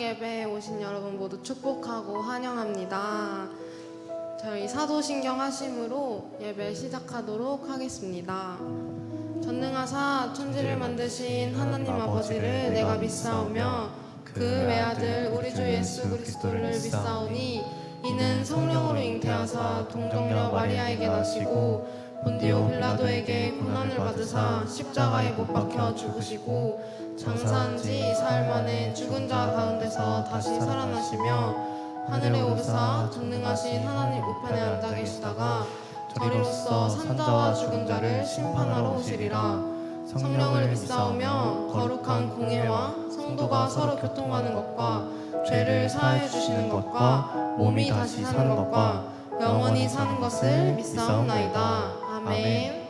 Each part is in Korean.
예배에 오신 여러분 모두 축복하고 환영합니다. 저희 사도신경 하심으로 예배 시작하도록 하겠습니다. 전능하사 천지를 만드신 하나님 아버지를 내가 믿사오며 그 외아들 우리 주 예수 그리스도를 믿사오니 이는 성령으로 잉태하사 동정녀 마리아에게 나시고 본디오 빌라도에게 고난을 받으사 십자가에 못 박혀 죽으시고 장사한 지 사흘 만에 죽은 자 가운데서 다시 살아나시며 하늘에 오르사 전능하신 하나님 우편에 앉아 계시다가 저리로서 산자와 죽은 자를 심판하러 오시리라. 성령을 믿사오며 거룩한 공예와 성도가 서로 교통하는 것과 죄를 사하여 주시는 것과 몸이 다시 사는 것과 영원히 사는 것을 믿사옵나이다. 아멘.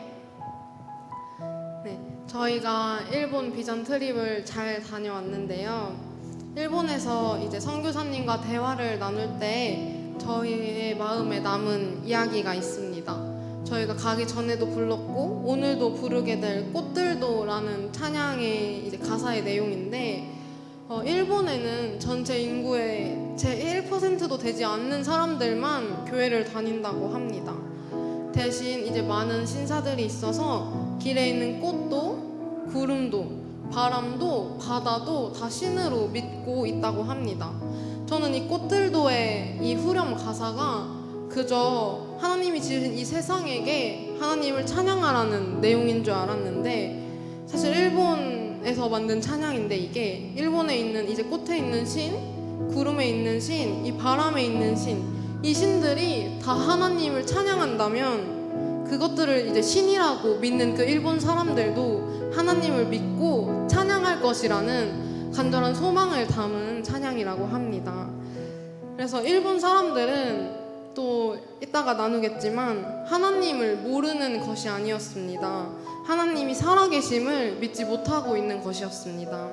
네, 저희가 일본 비전 트립을 잘 다녀왔는데요. 일본에서 이제 선교사님과 대화를 나눌 때 저희의 마음에 남은 이야기가 있습니다. 저희가 가기 전에도 불렀고 오늘도 부르게 될 꽃들도라는 찬양의 이제 가사의 내용인데 일본에는 전체 인구의 제 1%도 되지 않는 사람들만 교회를 다닌다고 합니다. 대신 이제 많은 신사들이 있어서 길에 있는 꽃도 구름도 바람도 바다도 다 신으로 믿고 있다고 합니다. 저는 이 꽃들도의 이 후렴 가사가 그저 하나님이 지으신 이 세상에게 하나님을 찬양하라는 내용인 줄 알았는데 사실 일본에서 만든 찬양인데 이게 일본에 있는 이제 꽃에 있는 신, 구름에 있는 신, 이 바람에 있는 신, 이 신들이 다 하나님을 찬양한다면 그것들을 이제 신이라고 믿는 그 일본 사람들도 하나님을 믿고 찬양할 것이라는 간절한 소망을 담은 찬양이라고 합니다. 그래서 일본 사람들은 또 이따가 나누겠지만 하나님을 모르는 것이 아니었습니다. 하나님이 살아계심을 믿지 못하고 있는 것이었습니다.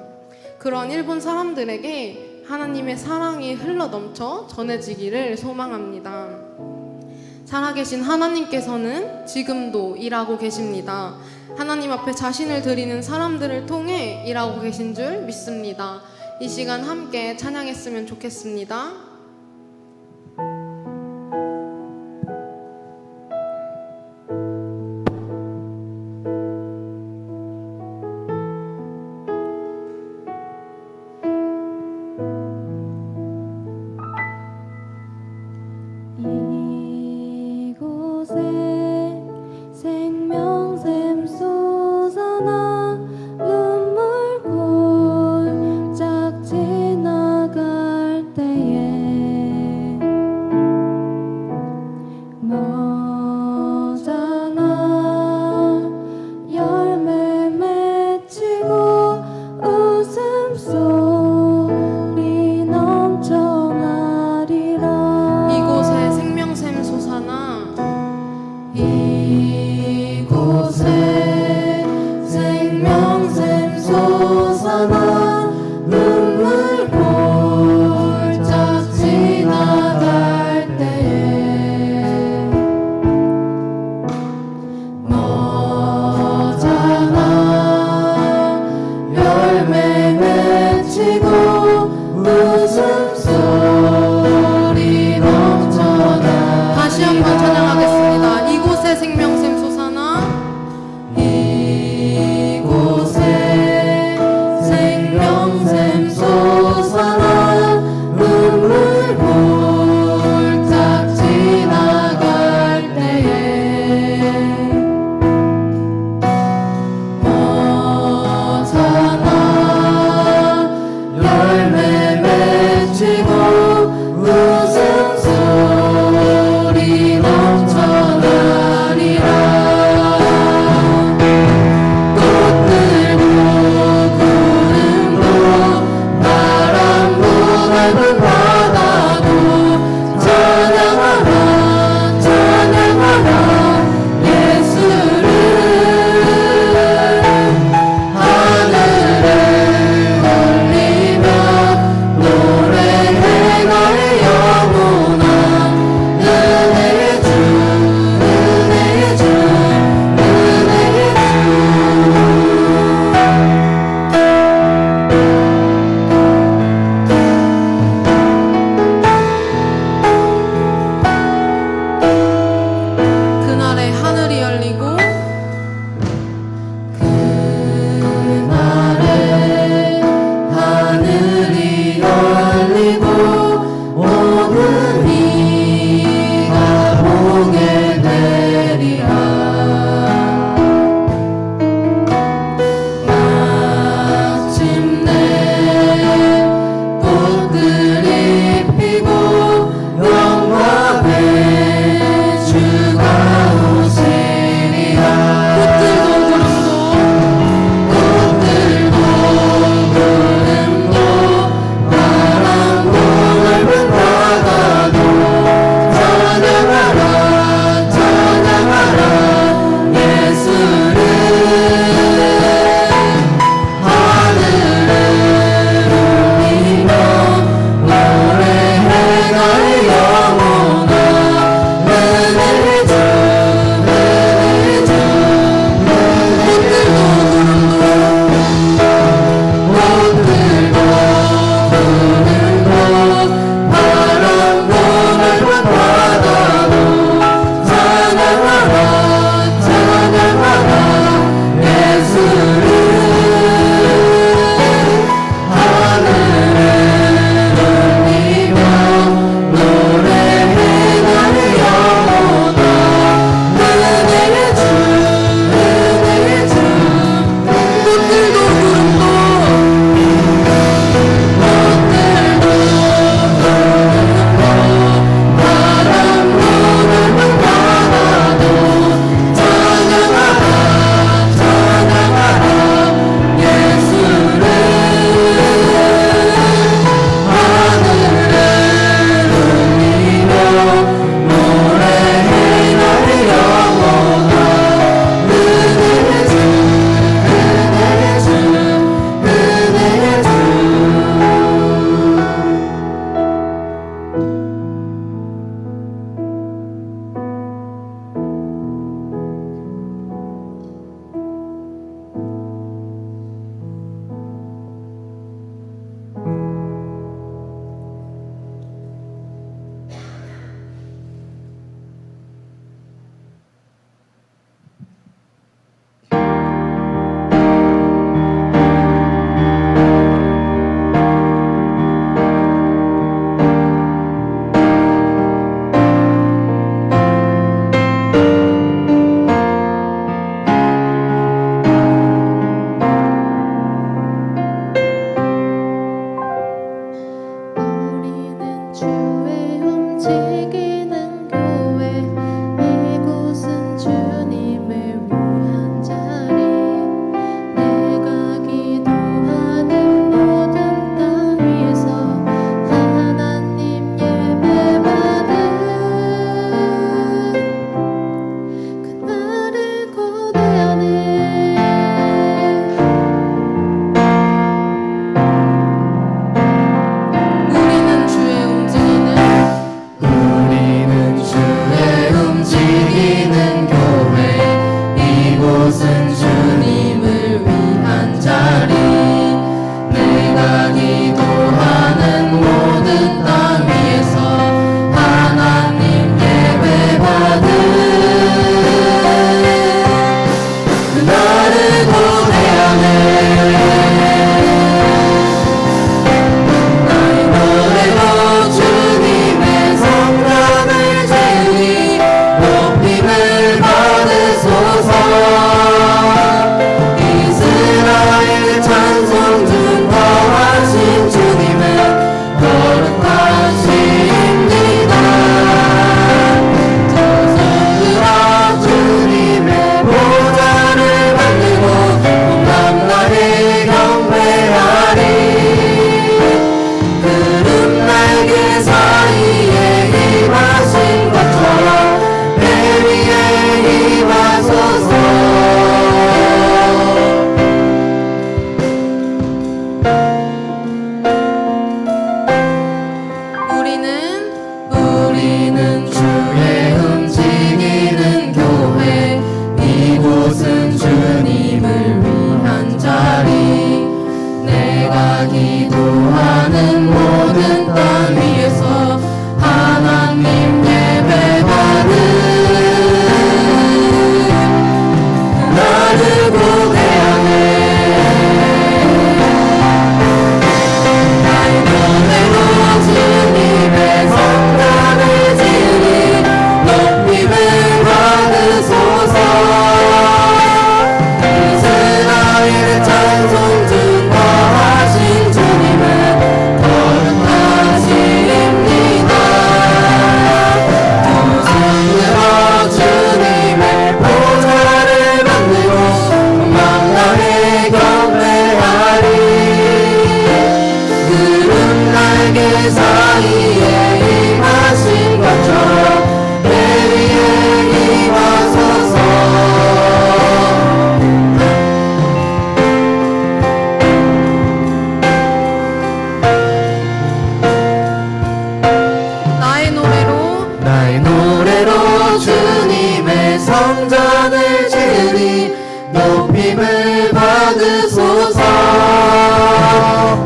그런 일본 사람들에게 하나님의 사랑이 흘러넘쳐 전해지기를 소망합니다. 살아계신 하나님께서는 지금도 일하고 계십니다. 하나님 앞에 자신을 드리는 사람들을 통해 일하고 계신 줄 믿습니다. 이 시간 함께 찬양했으면 좋겠습니다. 눈물 골짝 지나갈 때에 높임을 받으소서.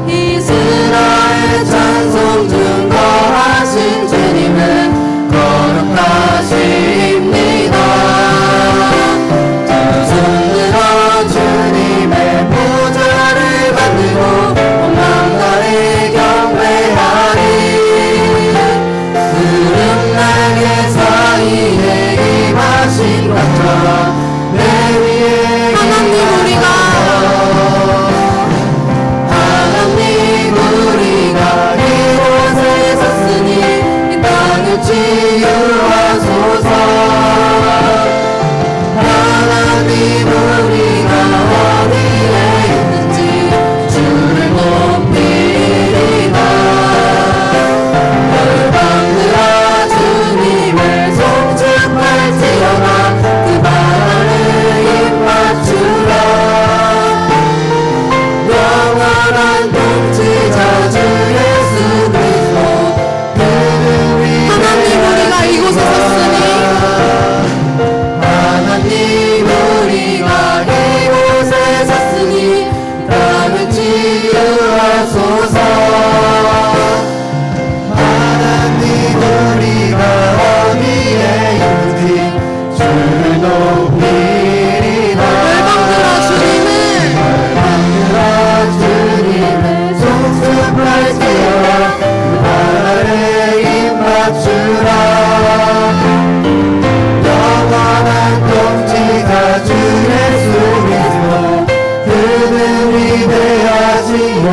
이스라엘 찬송 증거하신 주님은 거룩하십니다. 두 손 들어 주님의 보좌를 만들고 온 만나에 경배하리. 구름 날개 사이에 임하신 것처럼 내 위에 하나님 우리가 이곳에 섰으니 이 땅을 치유하소서. 하나님 우리가 어디에 있는지 주를 높이리다. 열방들아 주님을 송축할지어다. 그 발을 입맞추라. 영원한 통치자 주 예수 그리스도 그를 위해 하나님 우리가 이곳에 섰으니 하나님 우리가 이곳에 섰으니 땅을 치유하소서. 하나님 우리가 어디에 있는지 주를 높이리라. 열방들아 주님을 송축할지어다. 그 발에 입맞추라. 영원한 통치자 주 예수 그리스도 그는 위대하시니라.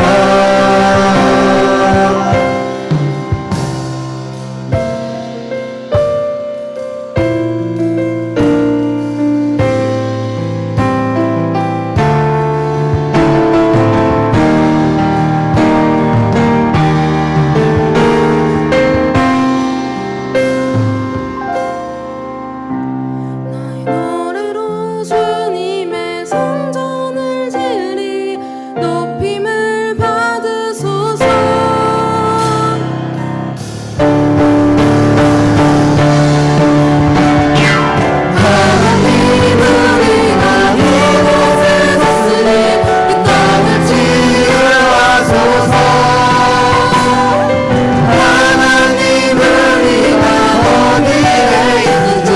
나의 노래로 주님의 성전을 지으리. 높임을 받으소서. 하나님 우리가 이곳에 섰으니 이 땅을 치유하소서. 하나님 우리가 어디에 있는지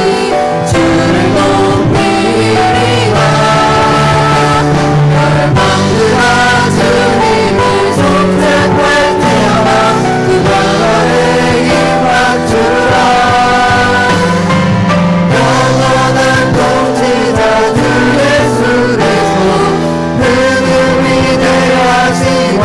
주를 높이리라. 열방들아 주님을 송축할지어다. 그 발에 입맞추라. 영원한 통치자 주 예수 그리스도 그는 위대하시니라.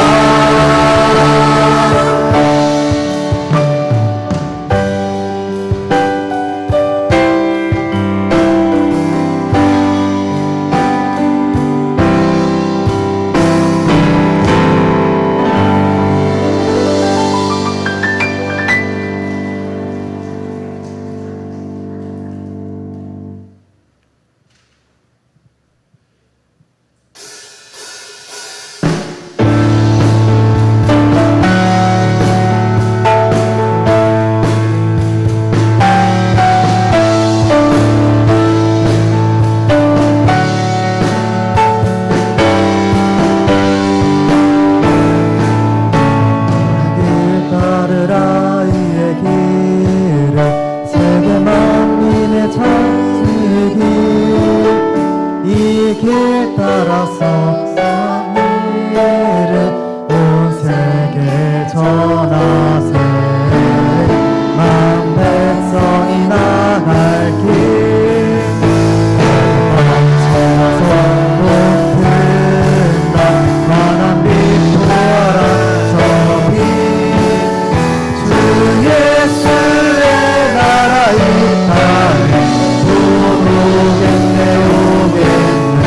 길 따르라 이의 길을 세계 만민의 찬송의 길. 이 길 따라서 일을 온 세계 전하세. 만 백성이 나갈 길. 성높은다 환한 빛 보아라 저 빛. 주 예수의 나라 이 땅에 곧 오겠네 오겠네.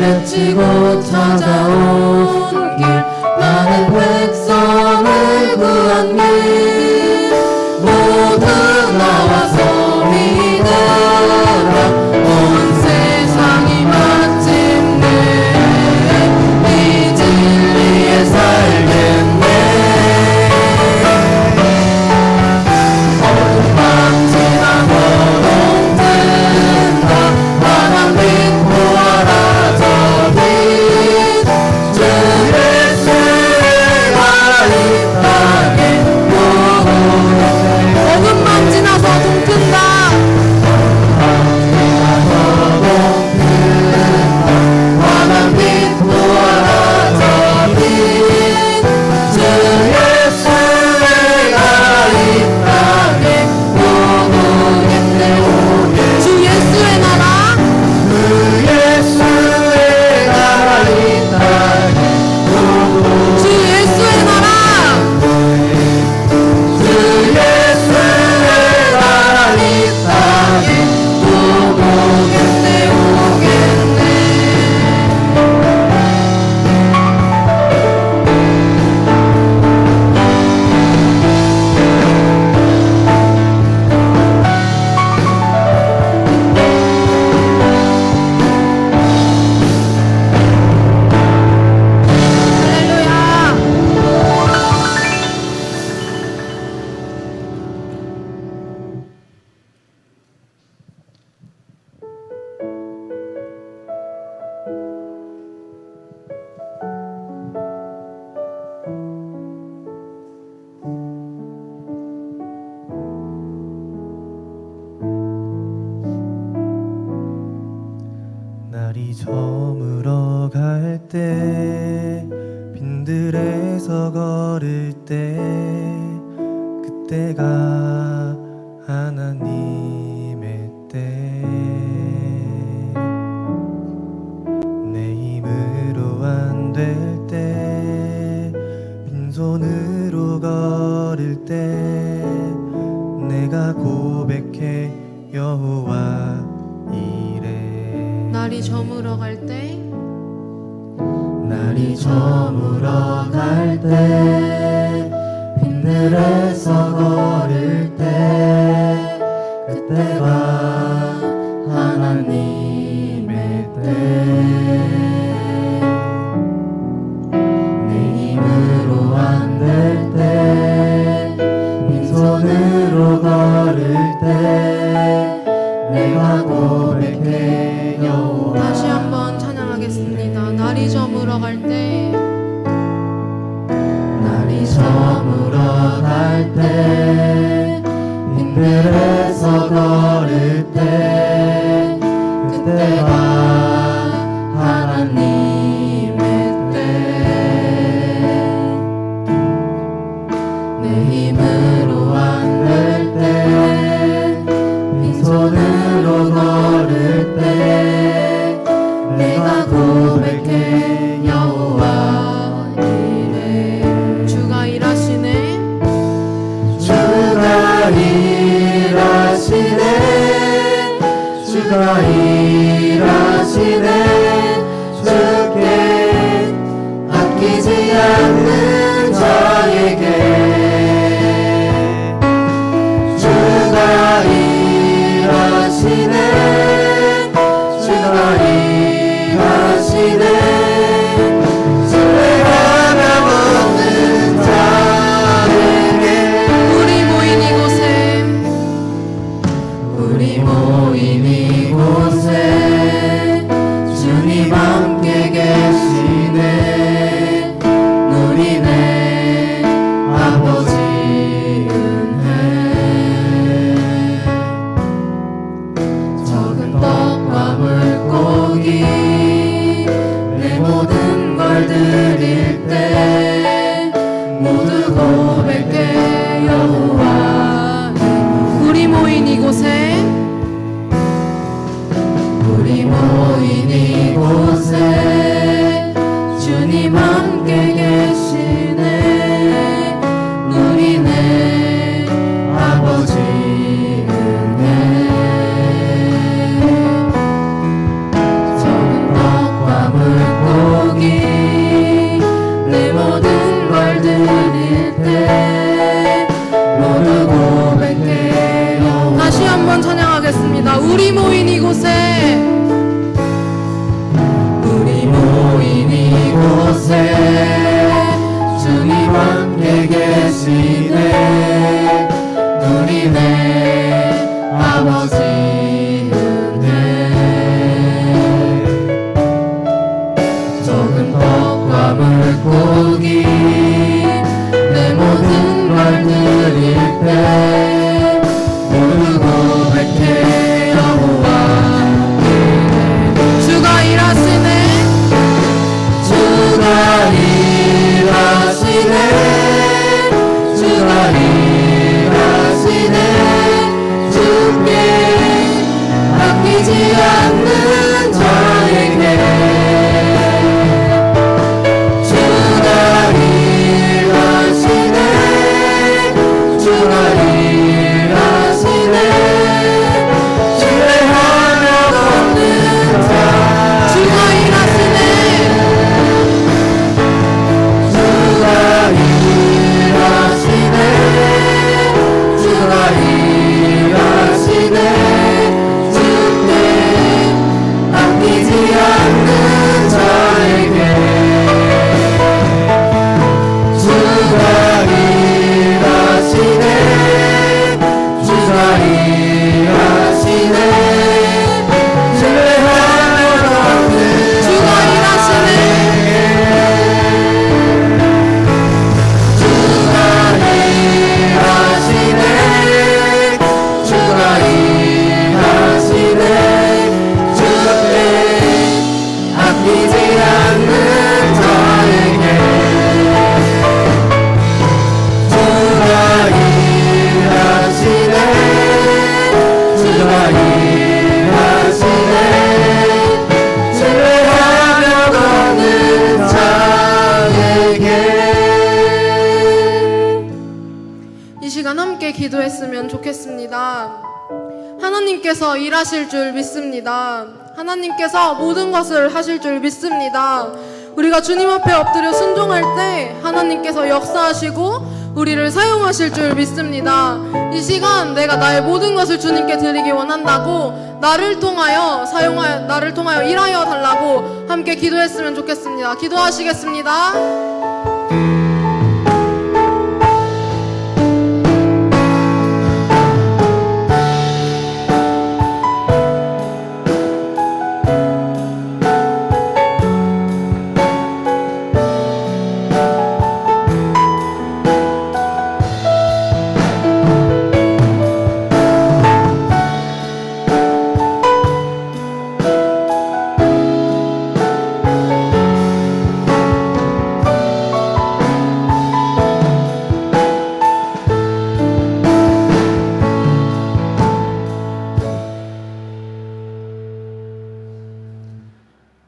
외치고 찾아온 길 많은 백성을 구한 길 모두 나와서 믿으라 온 세상이 마침내 이 진리에 살겠네 어둠 밤 지나고 동튼다 환한 빛 보아라 저빛 주 예수의 나라 이 땅에 어둠 밤 지나서 동튼다 환한 빛 보아라 저빛 주 예수의 나라 이 땅에 오겠네 오겠네 주 예수의 나라 주 예수의 나라 이 땅에 주 예수의 나라 주 예수의 나라 이 땅에 오겠네 오겠네 할렐루야 날이 저물어 갈 때 빈들에서 걸을 때 그때가 하나님의 때 내 힘으로 안 될 때 빈손으로 걸을 때 내가 고백해 여호와 이래 날이 저물어 갈 때 날이 저물어 갈 때 빈들에서 걸을 때 그때가 하나님의 때 내 힘으로 안 될 때 빈손으로 걸을 때 내가 고백해 여호와 다시 한번 찬양하겠습니다. 날이 저물어 갈 때 날이 저물어 갈 때 빈들에서 걸을 때 그때가 하나님의 때 내 힘으로 안 될 때 빈손으로 걸을 때 내가 고백해 여호와 이래 주가 일하시네 주가 일하시네 주가 일하시네 주께 아끼지 않는 자에게 주가 일하시네 주가 일하시네 신뢰가 없는 자에게 우리 모인 이곳에 우리 모인 이곳에 주님 함께 계시네 누리네 아버지 은혜 적은 떡과 물고기 내 모든 걸 드릴 때 모두 고백해 여호와 우리 모인 이곳에 우리 모인 이곳에 주님 함께 계시네 누리네 아버지 은혜 적은 떡과 물 기도했으면 좋겠습니다. 하나님께서 일하실 줄 믿습니다. 하나님께서 모든 것을 하실 줄 믿습니다. 우리가 주님 앞에 엎드려 순종할 때 하나님께서 역사하시고 우리를 사용하실 줄 믿습니다. 이 시간 내가 나의 모든 것을 주님께 드리기 원한다고 나를 통하여 일하여 달라고 함께 기도했으면 좋겠습니다. 기도하시겠습니다.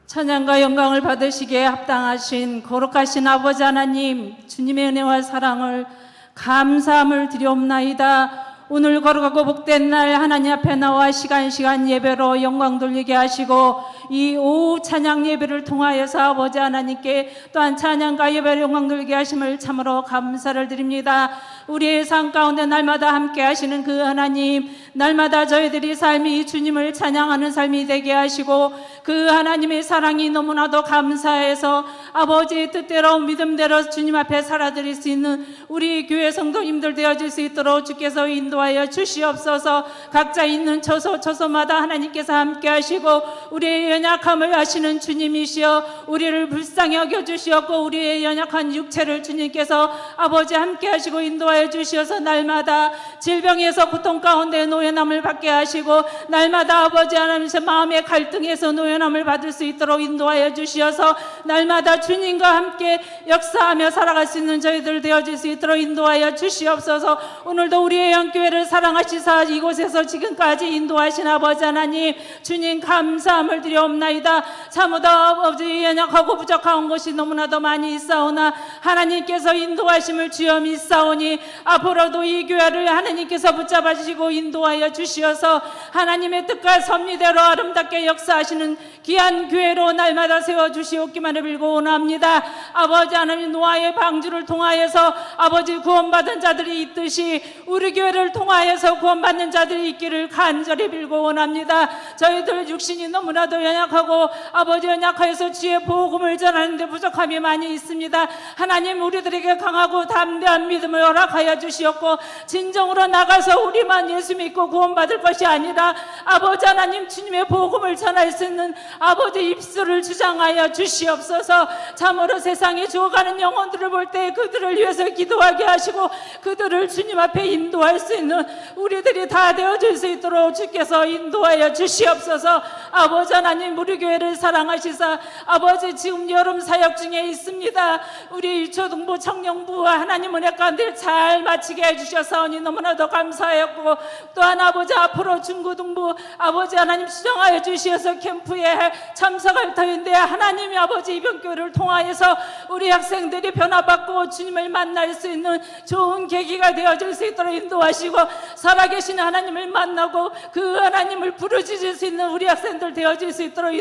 찬양과 영광을 받으시기에 합당하신 거룩하신 아버지 하나님, 주님의 은혜와 사랑을 감사함을 드리옵나이다. 오늘 거룩하고 복된 날 하나님 앞에 나와 시간 예배로 영광 돌리게 하시고 이 오후 찬양 예배를 통하여서 아버지 하나님께 또한 찬양과 예배를 영광 돌리게 하심을 참으로 감사를 드립니다. 우리의 삶 가운데 날마다 함께 하시는 그 하나님, 날마다 저희들이 삶이 주님을 찬양하는 삶이 되게 하시고 그 하나님의 사랑이 너무나도 감사해서 아버지의 뜻대로 믿음대로 주님 앞에 살아드릴 수 있는 우리 교회 성도님들 되어질 수 있도록 주께서 인도하여 주시옵소서. 각자 있는 처소마다 하나님께서 함께 하시고 우리의 연약함을 아시는 주님이시여 우리를 불쌍히 여겨주시었고 우리의 연약한 육체를 주님께서 아버지 함께 하시고 인도하여 주시어서 날마다 질병에서 고통 가운데 노연함을 받게 하시고 날마다 아버지 하나님께서 마음의 갈등에서 노연함을 받을 수 있도록 인도하여 주시어서 날마다 주님과 함께 역사하며 살아갈 수 있는 저희들 되어질 수 있도록 인도하여 주시옵소서. 오늘도 우리의 영교회를 사랑하시사 이곳에서 지금까지 인도하신 아버지 하나님, 주님 감사함을 드리옵나이다. 참으로 아버지 연약하고 부족한 것이 너무나도 많이 있사오나 하나님께서 인도하심을 주여 믿사오니 앞으로도 이 교회를 하나님께서 붙잡아 주시고 인도하여 주시어서 하나님의 뜻과 섭리대로 아름답게 역사하시는 귀한 교회로 날마다 세워주시옵기만을 빌고 원합니다. 아버지 하나님, 노아의 방주를 통하여서 아버지 구원받은 자들이 있듯이 우리 교회를 통하여서 구원받는 자들이 있기를 간절히 빌고 원합니다. 저희들 육신이 너무나도 연약하고 아버지 연약하여서 주의 복음을 전하는데 부족함이 많이 있습니다. 하나님, 우리들에게 강하고 담대한 믿음을 허락하여 주시옵고 진정으로 나가서 우리만 예수 믿고 구원받을 것이 아니라 아버지 하나님, 주님의 복음을 전할 수 있는 아버지 입술을 주장하여 주시옵소서. 참으로 세상에 죽어가는 영혼들을 볼 때 그들을 위해서 기도하게 하시고 그들을 주님 앞에 인도할 수 있는 우리들이 다 되어질 수 있도록 주께서 인도하여 주시옵소서. 아버지 하나님, 우리 교회를 사랑하시사 아버지 지금 여름 사역 중에 있습니다. 우리 유초등부 청년부와 하나님 은혜 가운데 잘 마치게 해주셔서니 너무나도 감사했고 또한 아버지 앞으로 중고등부 아버지 하나님 수정하여 주시어서 캠프에 참석할 터인데 하나님이 아버지 이병교를 통하여서 우리 학생들이 변화받고 주님을 만날 수 있는 좋은 계기가 되어질 수 있도록 인도하시고 살아계신 하나님을 만나고 그 하나님을 부르짖을 수 있는 우리 학생들 되어질 수 있도록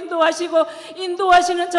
인도하시는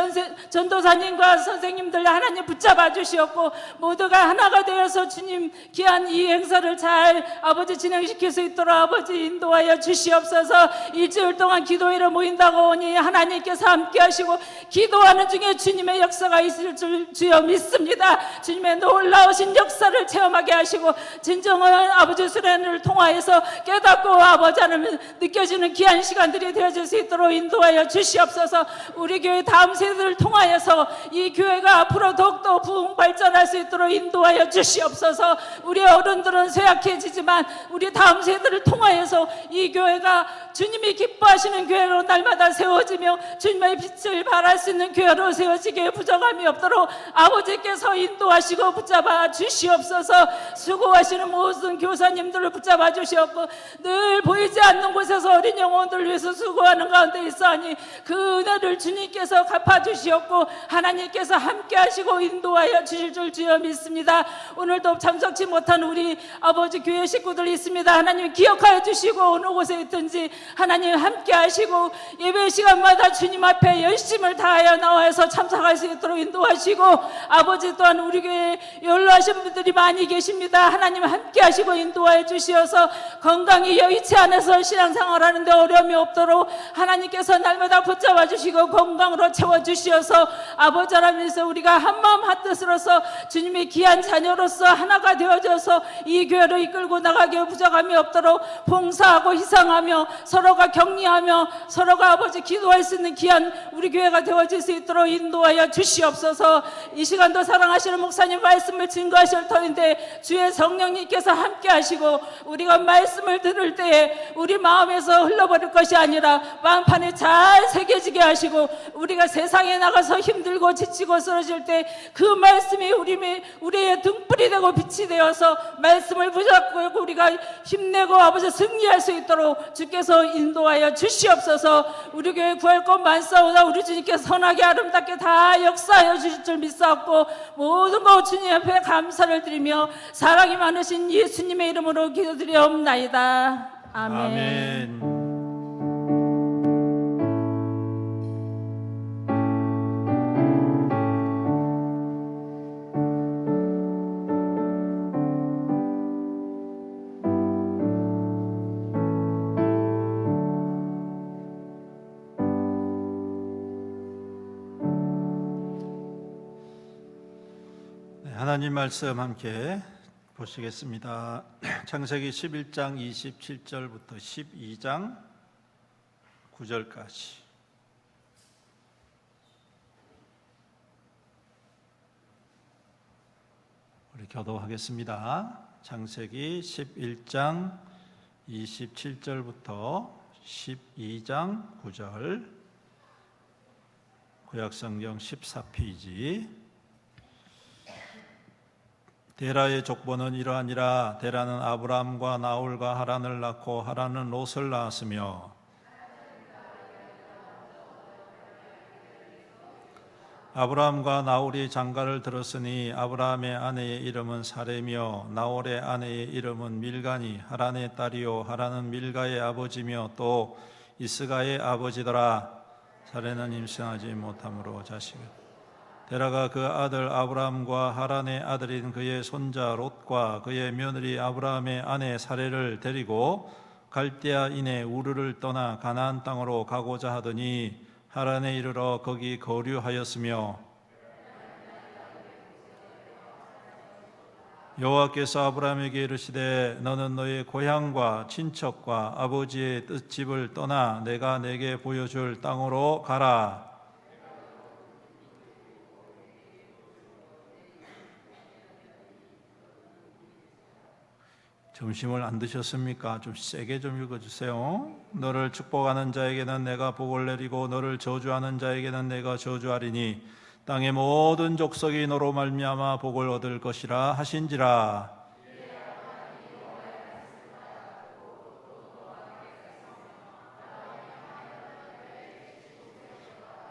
전도사님과 선생님들 하나님 붙잡아 주시옵고 모두가 하나가 되어서 주님 귀한 이 행사를 잘 아버지 진행시킬 수 있도록 아버지 인도하여 주시옵소서. 일주일 동안 기도회로 모인다고 오니 하나님께서 함께 하시고 기도하는 중에 주님의 역사가 있을 줄 주여 믿습니다. 주님의 놀라우신 역사를 체험하게 하시고 진정한 아버지 수련을 통하여서 깨닫고 아버지 하나님 느껴지는 귀한 시간들이 되어질 수 있도록 인도하여 주시옵소서. 우리 교회 다음 세대를 통하여서 이 교회가 앞으로 더욱더 부흥 발전할 수 있도록 인도하여 주시옵소서. 우리 어른들은 쇠약해지지만 우리 다음 세대를 통하여서 이 교회가 주님이 기뻐하시는 교회로 날마다 세워지며 주님의 빛을 발할 수 있는 교회로 세워지기에 부족함이 없도록 아버지께서 인도하시고 붙잡아 주시옵소서. 수고하시는 모든 교사님들을 붙잡아 주시옵고 늘 보이지 않는 곳에서 어린 영혼들을 위해서 수고하는 가운데 있사니 사랑이 그 은혜를 주님께서 갚아주시었고 하나님께서 함께 하시고 인도하여 주실 줄 주여 믿습니다. 오늘도 참석치 못한 우리 아버지 교회 식구들이 있습니다. 하나님 기억하여 주시고 어느 곳에 있든지 하나님 함께 하시고 예배 시간마다 주님 앞에 열심을 다하여 나와서 참석할 수 있도록 인도하시고 아버지 또한 우리 교회에 연로하신 분들이 많이 계십니다. 하나님 함께 하시고 인도하여 주시어서 건강이 여의치 않아서 신앙생활하는데 어려움이 없도록 하나님께서 날마다 붙잡아 주시고 건강으로 채워주시어서 아버지 하나님께서 우리가 한마음 한뜻으로서 주님의 귀한 자녀로서 하나가 되어져서 이 교회를 이끌고 나가게 부족함이 없도록 봉사하고 희생하며 서로가 격려하며 서로가 아버지 기도할 수 있는 귀한 우리 교회가 되어질 수 있도록 인도하여 주시옵소서. 이 시간도 사랑하시는 목사님 말씀을 증거하실 터인데 주의 성령님께서 함께 하시고 우리가 말씀을 들을 때에 우리 마음에서 흘러버릴 것이 아니라 마음판에 잘 새겨지게 하시고 우리가 세상에 나가서 힘들고 지치고 쓰러질 때 그 말씀이 우리의 등불이 되고 빛이 되어서 말씀을 붙잡고 우리가 힘내고 아버지 승리할 수 있도록 주께서 인도하여 주시옵소서. 우리 교회 구할 것 많사오다 우리 주님께서 선하게 아름답게 다 역사하여 주실 줄 믿사옵고 모든 것 주님 앞에 감사를 드리며 사랑이 많으신 예수님의 이름으로 기도드리옵나이다. 아멘. 아멘. 하나님 말씀 함께 보시겠습니다. 창세기 11장 27절부터 12장 9절까지. 우리 교도하겠습니다. 창세기 11장 27절부터 12장 9절, 구약성경 14페이지. 데라의 족보는 이러하니라. 데라는 아브람과 나홀과 하란을 낳고 하란은 롯을 낳았으며 아브람과 나홀이 장가를 들었으니 아브람의 아내의 이름은 사레며 나홀의 아내의 이름은 밀가니 하란의 딸이요 하란은 밀가의 아버지며 또 이스가의 아버지더라. 사레는 임신하지 못함으로 자식을. 데라가 그 아들 아브람과 하란의 아들인 그의 손자 롯과 그의 며느리 아브람의 아내 사레를 데리고 갈대아인의 우르를 떠나 가나안 땅으로 가고자 하더니 하란에 이르러 거기 거류하였으며 여호와께서 아브람에게 이르시되 너는 너의 고향과 친척과 아버지의 뜻집을 떠나 내가 내게 보여줄 땅으로 가라. 점심을 안 드셨습니까? 좀 세게 좀 읽어주세요. 너를 축복하는 자에게는 내가 복을 내리고 너를 저주하는 자에게는 내가 저주하리니 땅의 모든 족속이 너로 말미암아 복을 얻을 것이라 하신지라.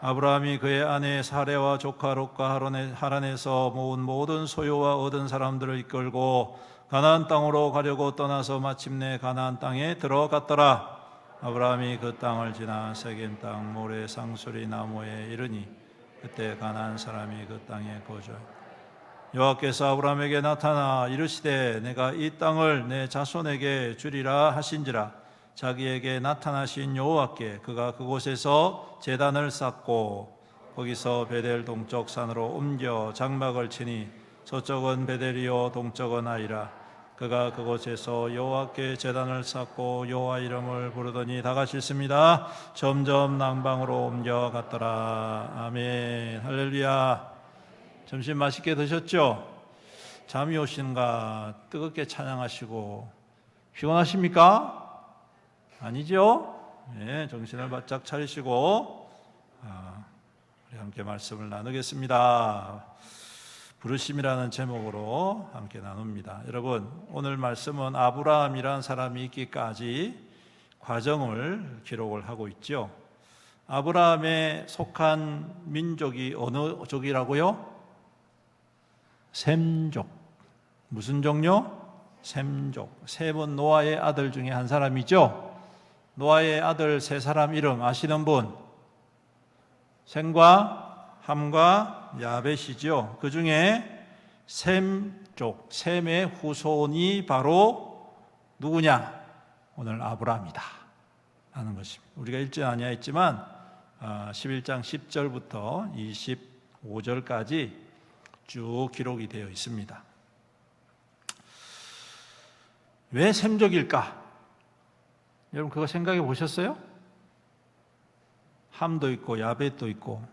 아브라함이 그의 아내 사레와 조카 롯과 하란에서 모은 모든 소유와 얻은 사람들을 이끌고 가나안 땅으로 가려고 떠나서 마침내 가나안 땅에 들어갔더라. 아브라함이 그 땅을 지나 세겜 땅 모래 상수리 나무에 이르니 그때 가나안 사람이 그 땅에 거주하였다. 여호와께서 아브라함에게 나타나 이르시되 내가 이 땅을 내 자손에게 주리라 하신지라. 자기에게 나타나신 여호와께 그가 그곳에서 제단을 쌓고 거기서 베델 동쪽 산으로 옮겨 장막을 치니 서쪽은 베델이요 동쪽은 아이라. 그가 그곳에서 여호와께 제단을 쌓고 여호와 이름을 부르더니 다 같이 읽습니다. 점점 남방으로 옮겨갔더라. 아멘. 할렐루야. 점심 맛있게 드셨죠? 잠이 오시는가? 뜨겁게 찬양하시고 피곤하십니까? 아니죠? 네, 정신을 바짝 차리시고 우리 함께 말씀을 나누겠습니다. 부르심이라는 제목으로 함께 나눕니다. 여러분, 오늘 말씀은 아브라함이라는 사람이 있기까지 과정을 기록을 하고 있죠. 아브라함에 속한 민족이 어느 족이라고요? 셈족. 무슨 종요? 셈족. 셈은 노아의 아들 중에 한 사람이죠. 노아의 아들 세 사람 이름 아시는 분? 셈과 함과 야벳이죠. 그 중에 셈족, 셈의 후손이 바로 누구냐? 오늘 아브라함이다 라는 것입니다. 우리가 읽지 아니하였지만 11장 10절부터 25절까지 쭉 기록이 되어 있습니다. 왜 셈족일까? 여러분 그거 생각해 보셨어요? 함도 있고 야벳도 있고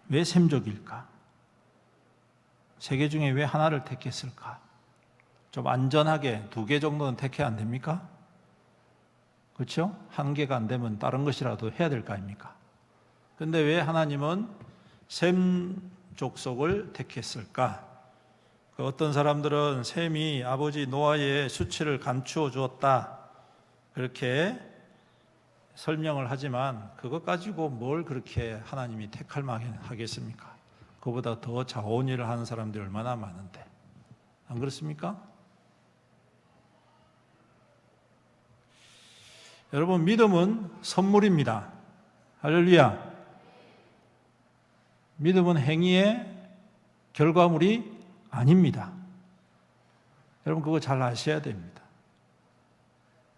왜 셈족일까? 세 개 중에 왜 하나를 택했을까? 좀 안전하게 2개 정도는 택해야 안 됩니까? 그렇죠? 한 개가 안 되면 다른 것이라도 해야 될 거 아닙니까? 근데 왜 하나님은 셈 족속을 택했을까? 어떤 사람들은 셈이 아버지 노아의 수치를 감추어 주었다 그렇게 설명을 하지만 그것 가지고 뭘 그렇게 하나님이 택할 만하겠습니까? 그보다 더 자원 일을 하는 사람들이 얼마나 많은데 안 그렇습니까? 여러분 믿음은 선물입니다. 할렐루야. 믿음은 행위의 결과물이 아닙니다. 여러분 그거 잘 아셔야 됩니다.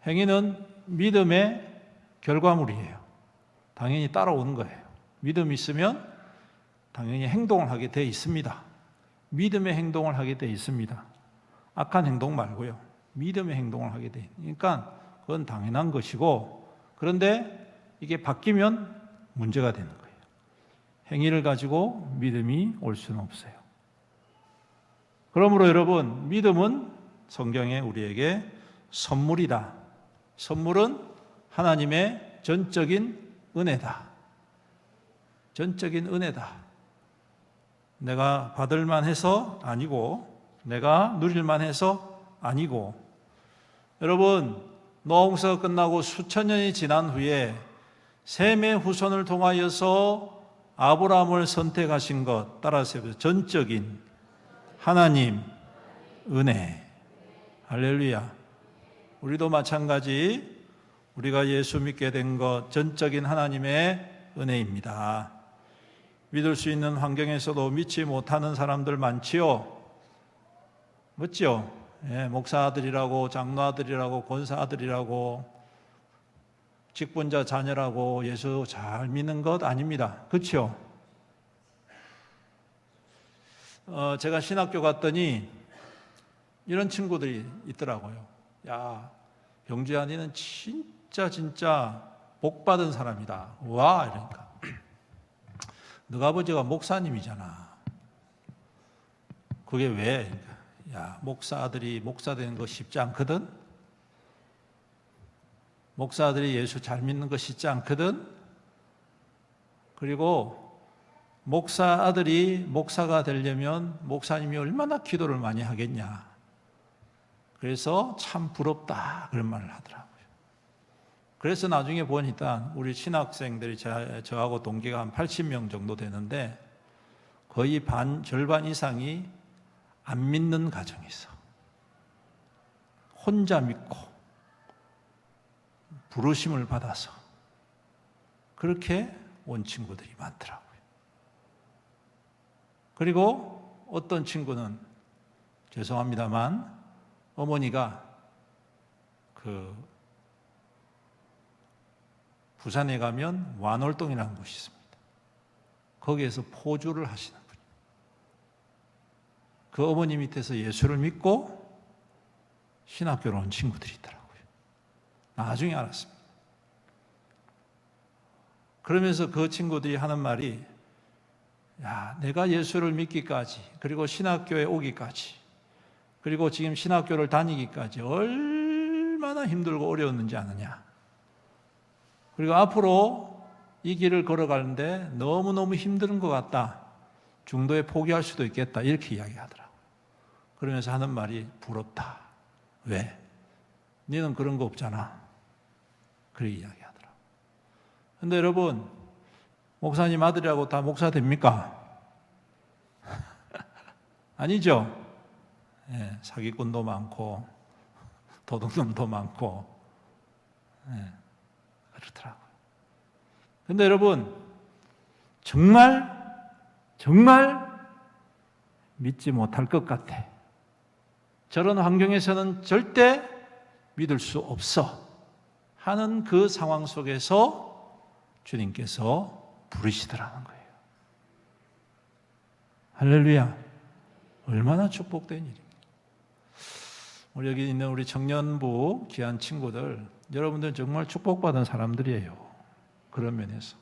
행위는 믿음의 결과물이에요. 당연히 따라오는 거예요. 믿음이 있으면 당연히 행동을 하게 돼 있습니다. 믿음의 행동을 하게 돼 있습니다. 악한 행동 말고요. 믿음의 행동을 하게 돼 있으니까 그건 당연한 것이고 그런데 이게 바뀌면 문제가 되는 거예요. 행위를 가지고 믿음이 올 수는 없어요. 그러므로 여러분 믿음은 성경에 우리에게 선물이다. 선물은 하나님의 전적인 은혜다. 전적인 은혜다. 내가 받을만 해서 아니고 내가 누릴만 해서 아니고 여러분 노아 홍수가 끝나고 수천 년이 지난 후에 셈의 후손을 통하여서 아브라함을 선택하신 것 따라서 전적인 하나님 은혜. 할렐루야. 우리도 마찬가지 우리가 예수 믿게 된 것 전적인 하나님의 은혜입니다. 믿을 수 있는 환경에서도 믿지 못하는 사람들 많지요. 맞죠? 예, 목사아들이라고 장로아들이라고 권사아들이라고 직분자 자녀라고 예수 잘 믿는 것 아닙니다. 그렇죠? 제가 신학교 갔더니 이런 친구들이 있더라고요. 야, 병주야 니는 진짜 복받은 사람이다. 와 이러니까 너가 아버지가 목사님이잖아. 그게 왜? 야, 목사 아들이 목사 되는 거 쉽지 않거든. 목사 아들이 예수 잘 믿는 거 쉽지 않거든. 그리고 목사 아들이 목사가 되려면 목사님이 얼마나 기도를 많이 하겠냐. 그래서 참 부럽다 그런 말을 하더라고요. 그래서 나중에 보니까 우리 신학생들이 저하고 동기가 한 80명 정도 되는데 거의 절반 이상이 안 믿는 가정이 있어. 혼자 믿고 부르심을 받아서 그렇게 온 친구들이 많더라고요. 그리고 어떤 친구는 죄송합니다만 어머니가 부산에 가면 완월동이라는 곳이 있습니다. 거기에서 포주를 하시는 분이에요. 그 어머니 밑에서 예수를 믿고 신학교로 온 친구들이 있더라고요. 나중에 알았습니다. 그러면서 그 친구들이 하는 말이 야, 내가 예수를 믿기까지 그리고 신학교에 오기까지 그리고 지금 신학교를 다니기까지 얼마나 힘들고 어려웠는지 아느냐. 그리고 앞으로 이 길을 걸어가는데 너무너무 힘든 것 같다. 중도에 포기할 수도 있겠다. 이렇게 이야기하더라고요. 그러면서 하는 말이 부럽다. 왜? 너는 그런 거 없잖아. 그렇게 이야기하더라고요. 그런데 여러분 목사님 아들이라고 다 목사 됩니까? 아니죠. 예, 사기꾼도 많고 도둑놈도 많고 그렇더라고요. 근데 여러분 정말 믿지 못할 것 같아. 저런 환경에서는 절대 믿을 수 없어 하는 그 상황 속에서 주님께서 부르시더라는 거예요. 할렐루야. 얼마나 축복된 일입니까? 우리 여기 있는 우리 청년부 귀한 친구들, 여러분들 정말 축복받은 사람들이에요. 그런 면에서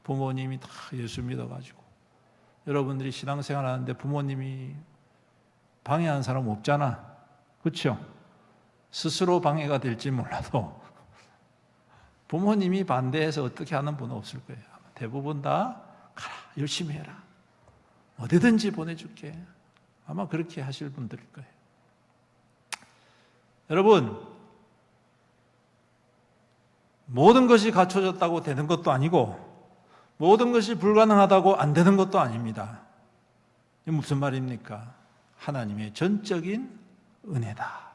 부모님이 다 예수 믿어가지고 여러분들이 신앙생활 하는데 부모님이 방해하는 사람 없잖아. 그렇죠? 스스로 방해가 될지 몰라도 부모님이 반대해서 어떻게 하는 분은 없을 거예요. 대부분 다 가라, 열심히 해라, 어디든지 보내줄게, 아마 그렇게 하실 분들일 거예요. 여러분, 모든 것이 갖춰졌다고 되는 것도 아니고 모든 것이 불가능하다고 안 되는 것도 아닙니다. 이게 무슨 말입니까? 하나님의 전적인 은혜다.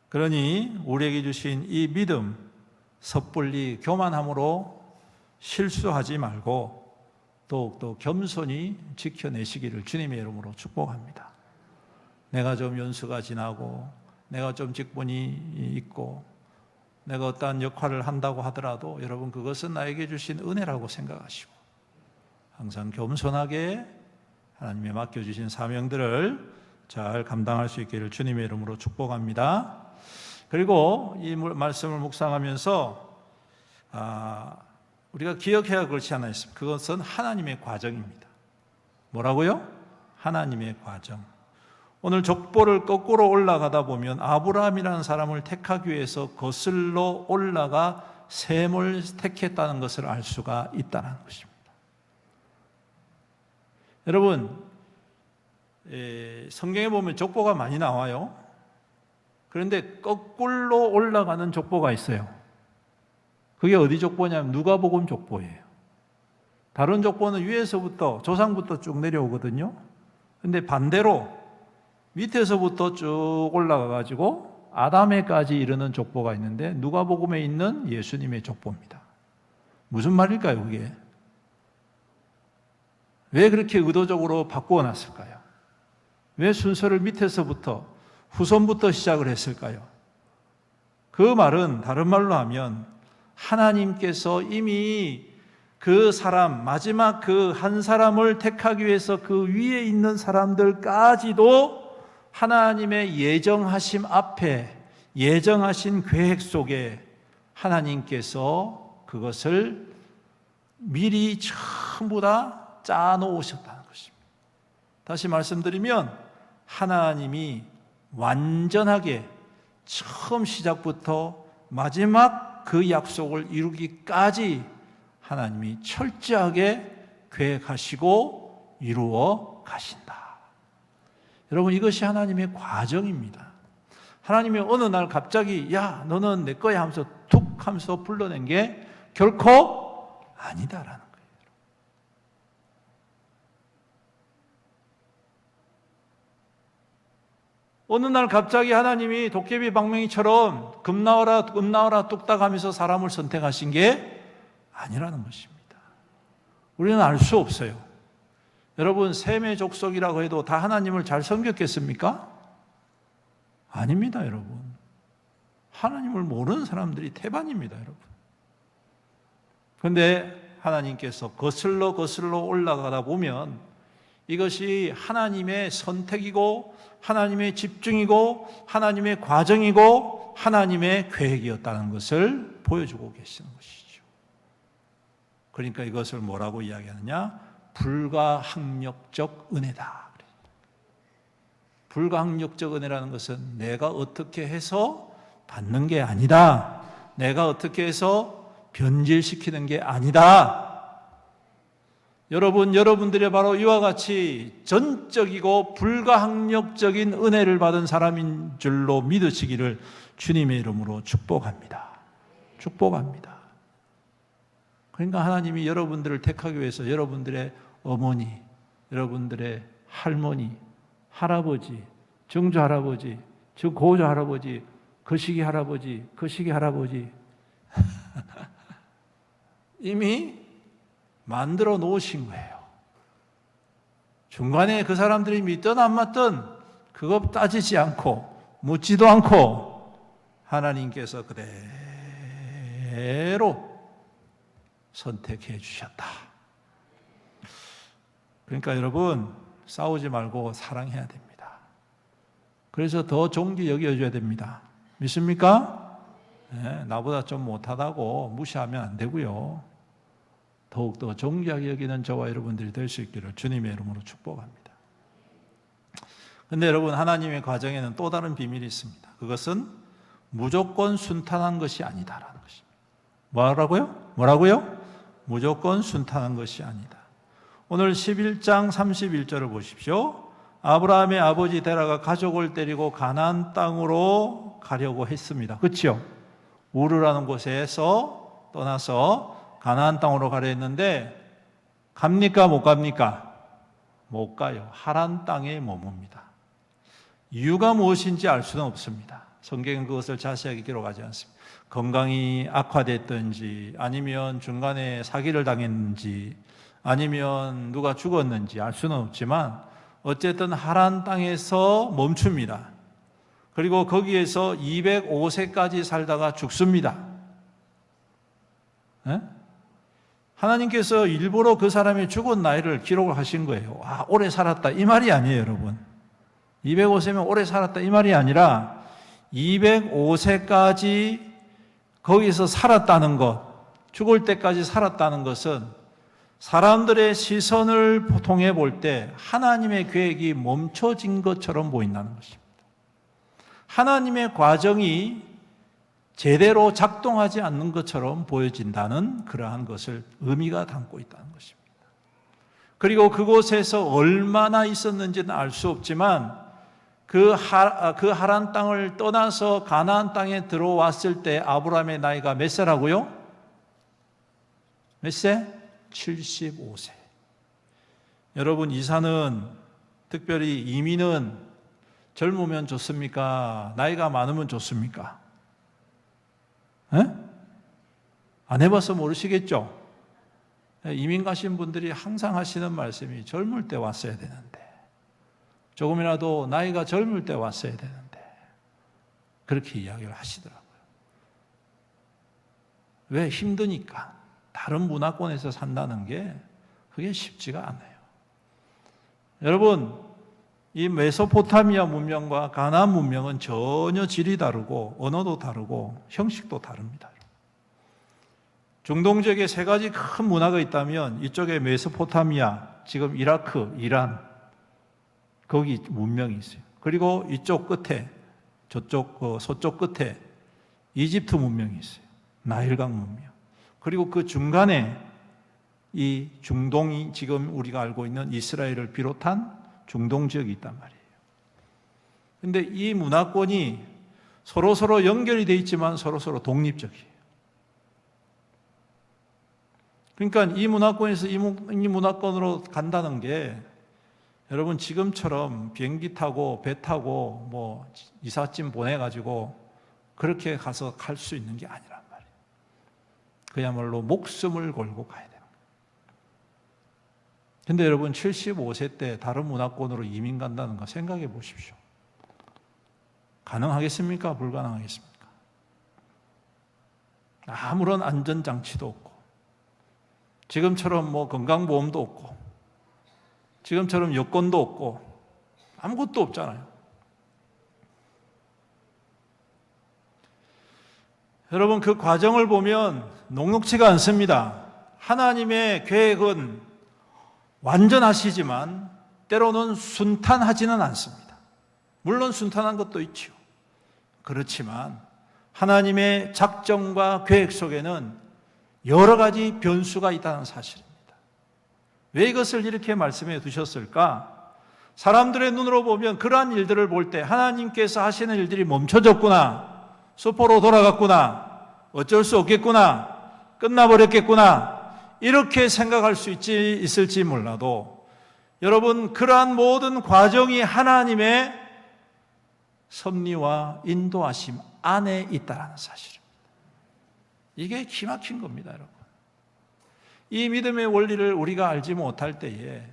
그러니 우리에게 주신 이 믿음, 섣불리 교만함으로 실수하지 말고 더욱더 겸손히 지켜내시기를 주님의 이름으로 축복합니다. 내가 좀 연수가 지나고 내가 좀 직분이 있고 내가 어떠한 역할을 한다고 하더라도 여러분 그것은 나에게 주신 은혜라고 생각하시고 항상 겸손하게 하나님의 맡겨주신 사명들을 잘 감당할 수 있기를 주님의 이름으로 축복합니다. 그리고 이 말씀을 묵상하면서 우리가 기억해야 할 것이 하나 있습니다. 그것은 하나님의 과정입니다. 뭐라고요? 하나님의 과정. 오늘 족보를 거꾸로 올라가다 보면 아브라함이라는 사람을 택하기 위해서 거슬러 올라가 셈을 택했다는 것을 알 수가 있다는 것입니다. 여러분, 성경에 보면 족보가 많이 나와요. 그런데 거꾸로 올라가는 족보가 있어요. 그게 어디 족보냐면 누가복음 족보예요. 다른 족보는 위에서부터 조상부터 쭉 내려오거든요. 근데 반대로 밑에서부터 쭉 올라가가지고 아담에까지 이르는 족보가 있는데 누가복음에 있는 예수님의 족보입니다. 무슨 말일까요, 그게? 왜 그렇게 의도적으로 바꾸어 놨을까요? 왜 순서를 밑에서부터 후손부터 시작을 했을까요? 그 말은 다른 말로 하면 하나님께서 이미 그 사람, 마지막 그 한 사람을 택하기 위해서 그 위에 있는 사람들까지도 하나님의 예정하심 앞에 예정하신 계획 속에 하나님께서 그것을 미리 전부 다 짜놓으셨다는 것입니다. 다시 말씀드리면 하나님이 완전하게 처음 시작부터 마지막 그 약속을 이루기까지 하나님이 철저하게 계획하시고 이루어 가신다. 여러분, 이것이 하나님의 과정입니다. 하나님이 어느 날 갑자기 야 너는 내 거야 하면서 툭 하면서 불러낸 게 결코 아니다라는 거예요. 어느 날 갑자기 하나님이 도깨비 방맹이처럼 금 나와라 뚝딱 하면서 사람을 선택하신 게 아니라는 것입니다. 우리는 알 수 없어요. 여러분, 셈의 족속이라고 해도 다 하나님을 잘 섬겼겠습니까? 아닙니다, 여러분. 하나님을 모르는 사람들이 태반입니다, 여러분. 그런데 하나님께서 거슬러 올라가다 보면 이것이 하나님의 선택이고 하나님의 집중이고 하나님의 과정이고 하나님의 계획이었다는 것을 보여주고 계시는 것이죠. 그러니까 이것을 뭐라고 이야기하느냐? 불가항력적 은혜다. 불가항력적 은혜라는 것은 내가 어떻게 해서 받는 게 아니다. 내가 어떻게 해서 변질시키는 게 아니다. 여러분들이 바로 이와 같이 전적이고 불가항력적인 은혜를 받은 사람인 줄로 믿으시기를 주님의 이름으로 축복합니다. 축복합니다. 그러니까 하나님이 여러분들을 택하기 위해서 여러분들의 어머니, 여러분들의 할머니, 할아버지, 증조 할아버지, 즉 고조 할아버지, 거시기 할아버지, 거시기 할아버지 이미 만들어 놓으신 거예요. 중간에 그 사람들이 믿든 안 믿든 그거 따지지 않고 묻지도 않고 하나님께서 그대로 선택해 주셨다. 그러니까 여러분 싸우지 말고 사랑해야 됩니다. 그래서 더 존귀 여겨줘야 됩니다. 믿습니까? 네, 나보다 좀 못하다고 무시하면 안 되고요. 더욱더 존귀하게 여기는 저와 여러분들이 될 수 있기를 주님의 이름으로 축복합니다. 그런데 여러분 하나님의 과정에는 또 다른 비밀이 있습니다. 그것은 무조건 순탄한 것이 아니다라는 것입니다. 뭐라고요? 무조건 순탄한 것이 아니다. 오늘 11장 31절을 보십시오. 아브라함의 아버지 데라가 가족을 데리고 가나안 땅으로 가려고 했습니다. 그렇죠? 우르라는 곳에서 떠나서 가나안 땅으로 가려 했는데 갑니까 못 갑니까? 못 가요. 하란 땅에 머뭅니다. 이유가 무엇인지 알 수는 없습니다. 성경은 그것을 자세하게 기록하지 않습니다. 건강이 악화됐든지 아니면 중간에 사기를 당했는지 아니면 누가 죽었는지 알 수는 없지만 어쨌든 하란 땅에서 멈춥니다. 그리고 거기에서 205세까지 살다가 죽습니다. 네? 하나님께서 일부러 그 사람의 죽은 나이를 기록을 하신 거예요. 아, 오래 살았다 이 말이 아니에요, 여러분. 205세면 오래 살았다 이 말이 아니라 205세까지 거기서 살았다는 것, 죽을 때까지 살았다는 것은 사람들의 시선을 통해 볼 때 하나님의 계획이 멈춰진 것처럼 보인다는 것입니다. 하나님의 과정이 제대로 작동하지 않는 것처럼 보여진다는 그러한 것을 의미가 담고 있다는 것입니다. 그리고 그곳에서 얼마나 있었는지는 알 수 없지만 그 하란 땅을 떠나서 가나안 땅에 들어왔을 때 아브라함의 나이가 몇 세라고요? 몇 세? 75세. 여러분 이사는 특별히 이민은 젊으면 좋습니까? 나이가 많으면 좋습니까? 에? 안 해봐서 모르시겠죠? 이민 가신 분들이 항상 하시는 말씀이 젊을 때 왔어야 되는데 조금이라도 나이가 젊을 때 왔어야 되는데 그렇게 이야기를 하시더라고요. 왜? 힘드니까. 다른 문화권에서 산다는 게 그게 쉽지가 않아요. 여러분 이 메소포타미아 문명과 가나안 문명은 전혀 질이 다르고 언어도 다르고 형식도 다릅니다. 중동 지역에 세 가지 큰 문화가 있다면 이쪽에 메소포타미아, 지금 이라크, 이란 거기 문명이 있어요. 그리고 이쪽 끝에 저쪽 서쪽 끝에 이집트 문명이 있어요. 나일강 문명. 그리고 그 중간에 이 중동이 지금 우리가 알고 있는 이스라엘을 비롯한 중동 지역이 있단 말이에요. 그런데 이 문화권이 서로 연결이 되어 있지만 서로 독립적이에요. 그러니까 이 문화권에서 이 문화권으로 간다는 게 여러분 지금처럼 비행기 타고 배 타고 뭐 이삿짐 보내가지고 그렇게 가서 갈 수 있는 게 아니란 말이에요. 그야말로 목숨을 걸고 가야 돼요. 근데 여러분 75세 때 다른 문화권으로 이민 간다는 거 생각해 보십시오. 가능하겠습니까? 불가능하겠습니까? 아무런 안전장치도 없고 지금처럼 뭐 건강보험도 없고 지금처럼 여권도 없고 아무것도 없잖아요. 여러분 그 과정을 보면 녹록지가 않습니다. 하나님의 계획은 완전하시지만 때로는 순탄하지는 않습니다. 물론 순탄한 것도 있죠. 그렇지만 하나님의 작정과 계획 속에는 여러 가지 변수가 있다는 사실입니다. 왜 이것을 이렇게 말씀해 두셨을까? 사람들의 눈으로 보면 그러한 일들을 볼 때 하나님께서 하시는 일들이 멈춰졌구나, 수포로 돌아갔구나, 어쩔 수 없겠구나, 끝나버렸겠구나, 이렇게 생각할 수 있을지 몰라도 여러분, 그러한 모든 과정이 하나님의 섭리와 인도하심 안에 있다는 사실입니다. 이게 기막힌 겁니다, 여러분. 이 믿음의 원리를 우리가 알지 못할 때에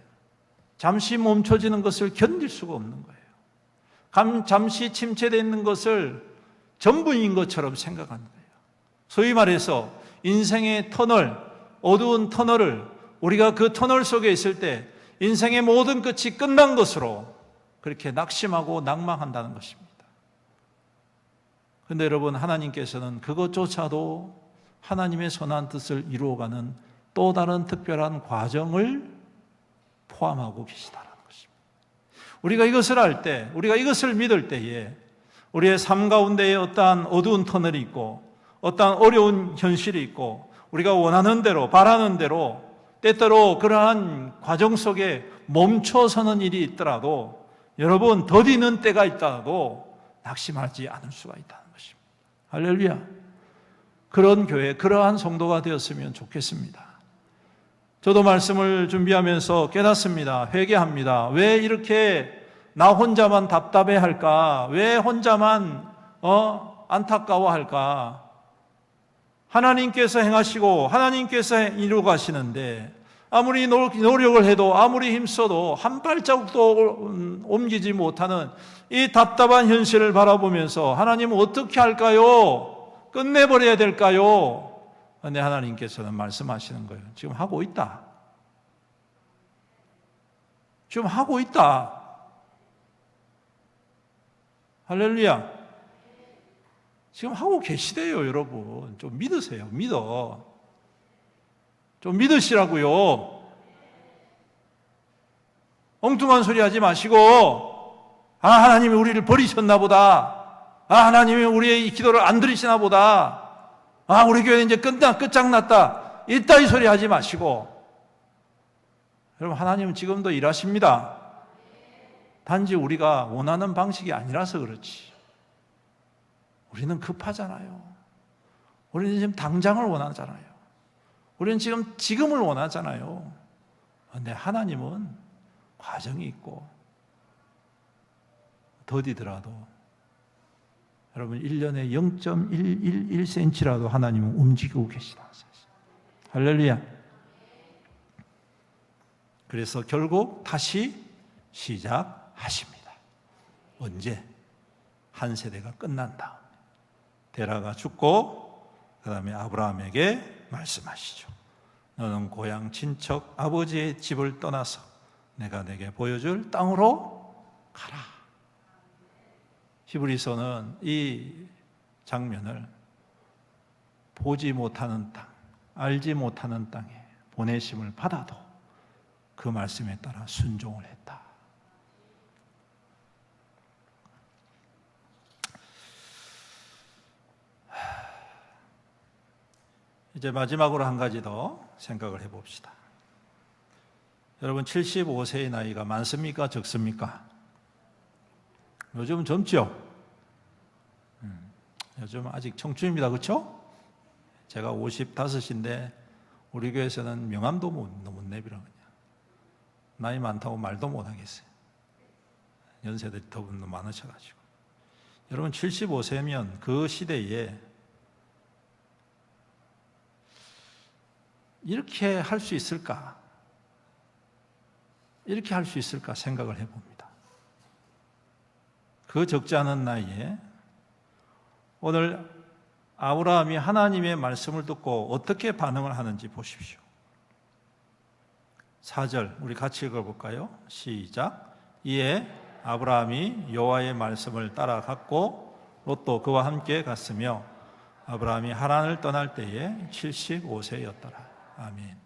잠시 멈춰지는 것을 견딜 수가 없는 거예요. 잠시 침체되어 있는 것을 전부인 것처럼 생각하는 거예요. 소위 말해서 인생의 터널, 어두운 터널을 우리가 그 터널 속에 있을 때 인생의 모든 끝이 끝난 것으로 그렇게 낙심하고 낭망한다는 것입니다. 그런데 여러분, 하나님께서는 그것조차도 하나님의 선한 뜻을 이루어가는 또 다른 특별한 과정을 포함하고 계시다는 것입니다. 우리가 이것을 알 때, 우리가 이것을 믿을 때에 우리의 삶 가운데에 어떠한 어두운 터널이 있고 어떠한 어려운 현실이 있고 우리가 원하는 대로, 바라는 대로 때때로 그러한 과정 속에 멈춰서는 일이 있더라도 여러분, 더디는 때가 있다고 낙심하지 않을 수가 있다는 것입니다. 할렐루야. 그런 교회, 그러한 성도가 되었으면 좋겠습니다. 저도 말씀을 준비하면서 깨닫습니다. 회개합니다. 왜 이렇게 나 혼자만 답답해할까? 왜 혼자만 안타까워할까? 하나님께서 행하시고 하나님께서 이루어 가시는데 아무리 노력을 해도 아무리 힘써도 한 발자국도 옮기지 못하는 이 답답한 현실을 바라보면서 하나님은 어떻게 할까요? 끝내버려야 될까요? 그런데 하나님께서는 말씀하시는 거예요. 지금 하고 있다. 지금 하고 있다. 할렐루야. 지금 하고 계시대요, 여러분. 좀 믿으세요. 믿어. 좀 믿으시라고요. 엉뚱한 소리 하지 마시고, 하나님이 우리를 버리셨나 보다. 하나님이 우리의 이 기도를 안 들으시나 보다. 우리 교회는 이제 끝장났다. 이따위 소리 하지 마시고, 여러분, 하나님은 지금도 일하십니다. 단지 우리가 원하는 방식이 아니라서 그렇지. 우리는 급하잖아요. 우리는 지금 당장을 원하잖아요. 우리는 지금을 원하잖아요. 그런데 하나님은 과정이 있고 더디더라도 여러분 1년에 0.111cm라도 하나님은 움직이고 계시다는 사실. 할렐루야. 그래서 결국 다시 시작하십니다. 언제? 한 세대가 끝난 다음에 데라가 죽고 그 다음에 아브라함에게 말씀하시죠. 너는 고향 친척 아버지의 집을 떠나서 내가 내게 보여줄 땅으로 가라. 히브리서는 이 장면을 보지 못하는 땅, 알지 못하는 땅에 보내심을 받아도 그 말씀에 따라 순종을 했다. 이제 마지막으로 한 가지 더 생각을 해봅시다. 여러분 75세의 나이가 많습니까? 적습니까? 요즘 젊죠? 요즘 아직 청춘입니다. 그렇죠? 제가 55인데 우리 교회에서는 명함도 못 내밀어 그냥. 나이 많다고 말도 못 하겠어요. 연세들이 더분 많으셔가지고. 여러분 75세면 그 시대에 이렇게 할 수 있을까? 이렇게 할 수 있을까 생각을 해봅니다. 그 적지 않은 나이에 오늘 아브라함이 하나님의 말씀을 듣고 어떻게 반응을 하는지 보십시오. 4절 우리 같이 읽어볼까요? 시작. 이에 아브라함이 여호와의 말씀을 따라갔고 롯도 그와 함께 갔으며 아브라함이 하란을 떠날 때에 75세였더라. 아멘.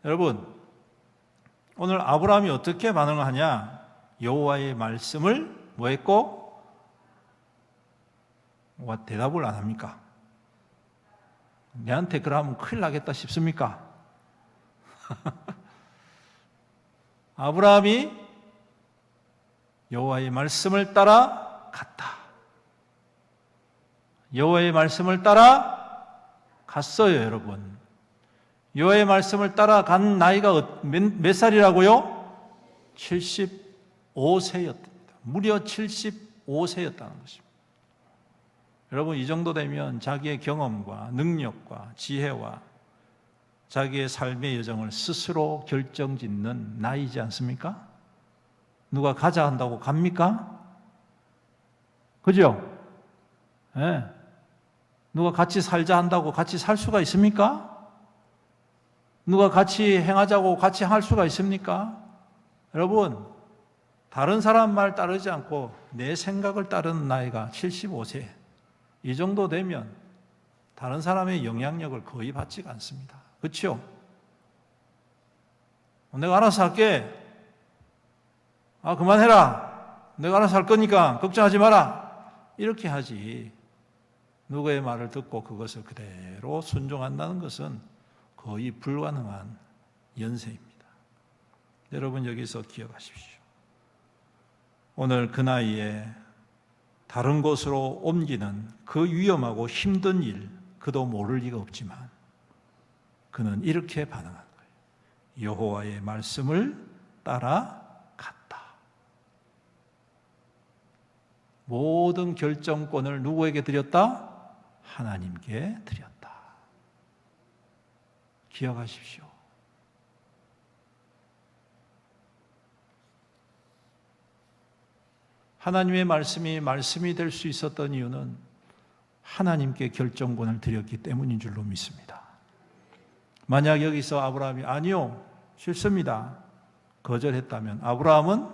여러분, 오늘 아브라함이 어떻게 반응을 하냐? 여호와의 말씀을 뭐 했고? 대답을 안 합니까? 내한테 그러면 큰일 나겠다 싶습니까? 아브라함이 여호와의 말씀을 따라 갔다. 여호와의 말씀을 따라 갔어요, 여러분. 여호와의 말씀을 따라간 나이가 몇 살이라고요? 75세였답니다. 무려 75세였다는 것입니다. 여러분, 이 정도 되면 자기의 경험과 능력과 지혜와 자기의 삶의 여정을 스스로 결정짓는 나이지 않습니까? 누가 가자 한다고 갑니까? 그죠? 네. 누가 같이 살자 한다고 같이 살 수가 있습니까? 누가 같이 행하자고 같이 할 수가 있습니까? 여러분, 다른 사람 말 따르지 않고 내 생각을 따르는 나이가 75세. 이 정도 되면 다른 사람의 영향력을 거의 받지가 않습니다. 그렇죠? 내가 알아서 할게. 그만해라. 내가 알아서 할 거니까 걱정하지 마라. 이렇게 하지. 누구의 말을 듣고 그것을 그대로 순종한다는 것은 거의 불가능한 연세입니다. 여러분, 여기서 기억하십시오. 오늘 그 나이에 다른 곳으로 옮기는 그 위험하고 힘든 일, 그도 모를 리가 없지만 그는 이렇게 반응한 거예요. 여호와의 말씀을 따라갔다. 모든 결정권을 누구에게 드렸다? 하나님께 드렸다. 기억하십시오. 하나님의 말씀이 될 수 있었던 이유는 하나님께 결정권을 드렸기 때문인 줄로 믿습니다. 만약 여기서 아브라함이 아니요, 싫습니다, 거절했다면 아브라함은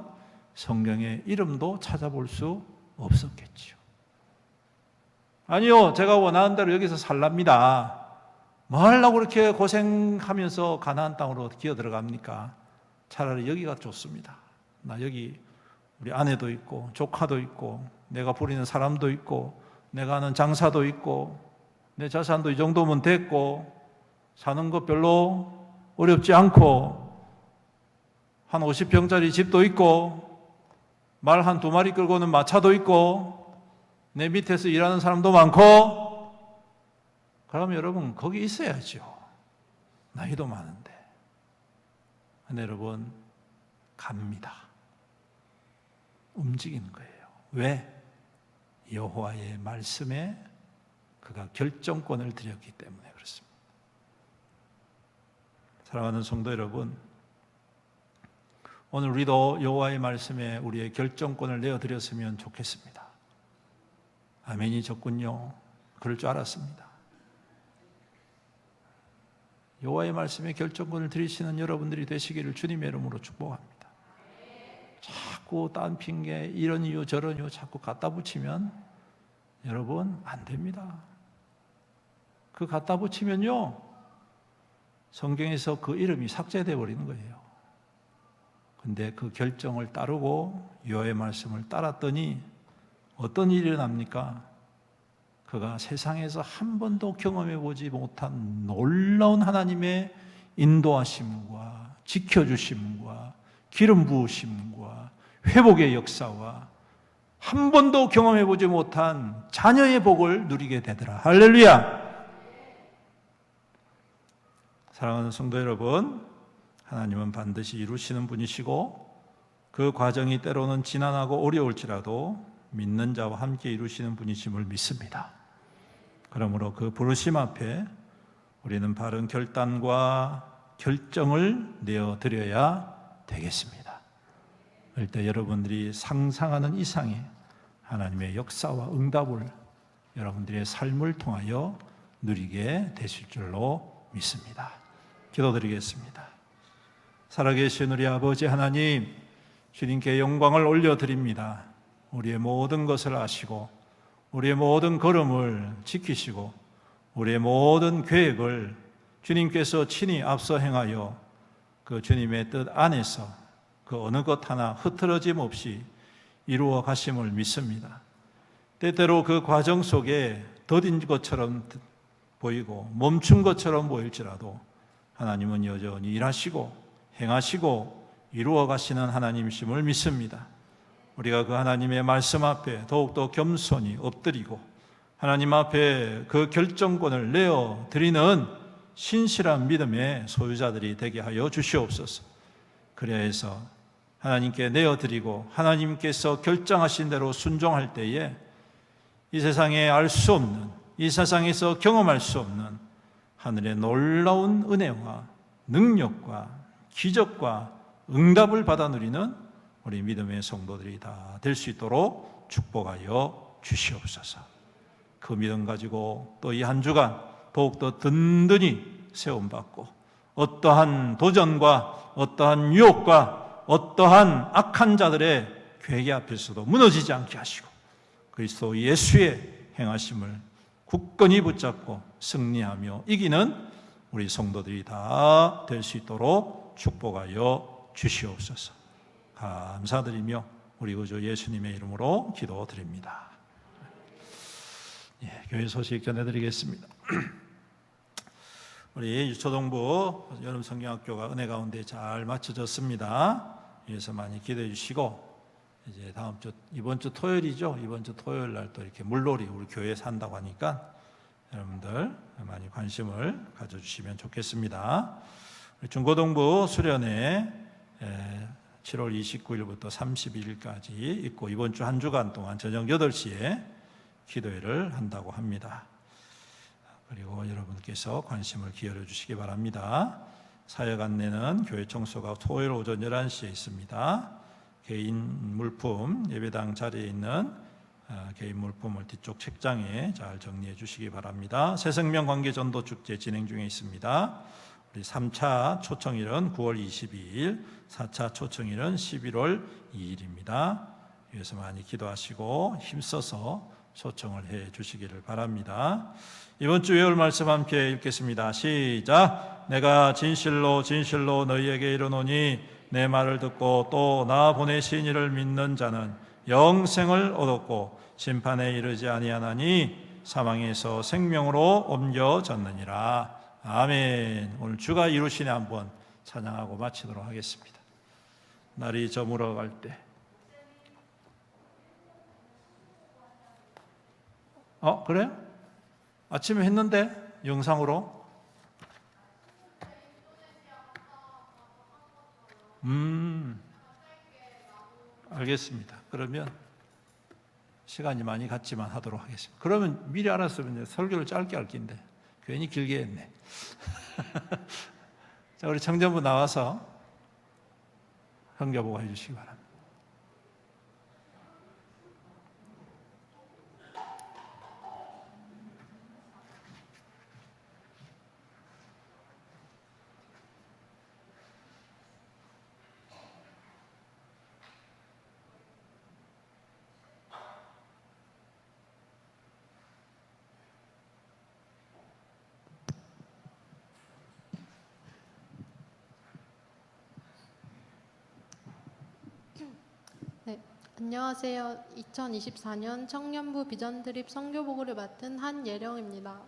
성경의 이름도 찾아볼 수 없었겠지요. 아니요, 제가 원하는 대로 여기서 살랍니다. 뭐 하려고 그렇게 고생하면서 가나안 땅으로 기어 들어갑니까? 차라리 여기가 좋습니다. 나 여기 우리 아내도 있고 조카도 있고 내가 부리는 사람도 있고 내가 하는 장사도 있고 내 자산도 이 정도면 됐고 사는 것 별로 어렵지 않고 한 50평짜리 집도 있고 말 한 2마리 끌고는 마차도 있고 내 밑에서 일하는 사람도 많고, 그러면 여러분 거기 있어야죠. 나이도 많은데. 근데 여러분 갑니다. 움직이는 거예요. 왜? 여호와의 말씀에 그가 결정권을 드렸기 때문에 그렇습니다. 사랑하는 성도 여러분, 오늘 우리도 여호와의 말씀에 우리의 결정권을 내어드렸으면 좋겠습니다. 아멘이 적군요. 그럴 줄 알았습니다. 여호와의 말씀에 결정권을 드리시는 여러분들이 되시기를 주님의 이름으로 축복합니다. 자꾸 딴 핑계, 이런 이유 저런 이유 자꾸 갖다 붙이면 여러분 안 됩니다. 그 갖다 붙이면요, 성경에서 그 이름이 삭제되어 버리는 거예요. 근데 그 결정을 따르고 여호와의 말씀을 따랐더니 어떤 일이 일어납니까? 그가 세상에서 한 번도 경험해 보지 못한 놀라운 하나님의 인도하심과 지켜주심과 기름 부으심과 회복의 역사와 한 번도 경험해 보지 못한 자녀의 복을 누리게 되더라. 할렐루야! 사랑하는 성도 여러분, 하나님은 반드시 이루시는 분이시고 그 과정이 때로는 지난하고 어려울지라도 믿는 자와 함께 이루시는 분이심을 믿습니다. 그러므로 그 부르심 앞에 우리는 바른 결단과 결정을 내어드려야 되겠습니다. 그럴 때 여러분들이 상상하는 이상의 하나님의 역사와 응답을 여러분들의 삶을 통하여 누리게 되실 줄로 믿습니다. 기도드리겠습니다. 살아계신 우리 아버지 하나님, 주님께 영광을 올려드립니다. 우리의 모든 것을 아시고 우리의 모든 걸음을 지키시고 우리의 모든 계획을 주님께서 친히 앞서 행하여 그 주님의 뜻 안에서 그 어느 것 하나 흐트러짐 없이 이루어 가심을 믿습니다. 때때로 그 과정 속에 더딘 것처럼 보이고 멈춘 것처럼 보일지라도 하나님은 여전히 일하시고 행하시고 이루어 가시는 하나님이심을 믿습니다. 우리가 그 하나님의 말씀 앞에 더욱더 겸손히 엎드리고 하나님 앞에 그 결정권을 내어드리는 신실한 믿음의 소유자들이 되게 하여 주시옵소서. 그래야 해서 하나님께 내어드리고 하나님께서 결정하신 대로 순종할 때에 이 세상에 알 수 없는, 이 세상에서 경험할 수 없는 하늘의 놀라운 은혜와 능력과 기적과 응답을 받아 누리는 우리 믿음의 성도들이 다 될 수 있도록 축복하여 주시옵소서. 그 믿음 가지고 또 이 한 주간 더욱더 든든히 세움받고 어떠한 도전과 어떠한 유혹과 어떠한 악한 자들의 괴계 앞에서도 무너지지 않게 하시고 그리스도 예수의 행하심을 굳건히 붙잡고 승리하며 이기는 우리 성도들이 다 될 수 있도록 축복하여 주시옵소서. 감사드리며 우리 구주 예수님의 이름으로 기도드립니다. 교회 소식 전해드리겠습니다. 우리 유초동부 여름성경학교가 은혜 가운데 잘 마쳐졌습니다. 위해서 많이 기도해 주시고 이제 이번 주 토요일이죠. 이번 주 토요일 날 또 이렇게 물놀이 우리 교회에서 한다고 하니까 여러분들 많이 관심을 가져주시면 좋겠습니다. 우리 중고동부 수련회 7월 29일부터 31일까지 있고 이번 주 한 주간 동안 저녁 8시에 기도회를 한다고 합니다. 그리고 여러분께서 관심을 기울여 주시기 바랍니다. 사역 안내는 교회 청소가 토요일 오전 11시에 있습니다. 개인 물품, 예배당 자리에 있는 개인 물품을 뒤쪽 책장에 잘 정리해 주시기 바랍니다. 새생명 관계 전도 축제 진행 중에 있습니다. 우리 3차 초청일은 9월 22일, 4차 초청일은 11월 2일입니다. 위해서 많이 기도하시고 힘써서 초청을 해 주시기를 바랍니다. 이번 주 외울 말씀 함께 읽겠습니다. 시작. 내가 진실로 진실로 너희에게 이르노니 내 말을 듣고 또 나 보내신 이를 믿는 자는 영생을 얻었고 심판에 이르지 아니하나니 사망에서 생명으로 옮겨졌느니라. 아멘. 오늘 주가 이루시네 한번 찬양하고 마치도록 하겠습니다. 날이 저물어 갈 때. 그래요? 아침에 했는데 영상으로. 알겠습니다. 그러면 시간이 많이 갔지만 하도록 하겠습니다. 그러면 미리 알았으면 설교를 짧게 할 긴데 괜히 길게 했네. 자, 우리 청년부 나와서 흥겨보고 해주시기 바랍니다. 네, 안녕하세요. 2024년 청년부 비전 드립 선교 보고를 맡은 한예령입니다.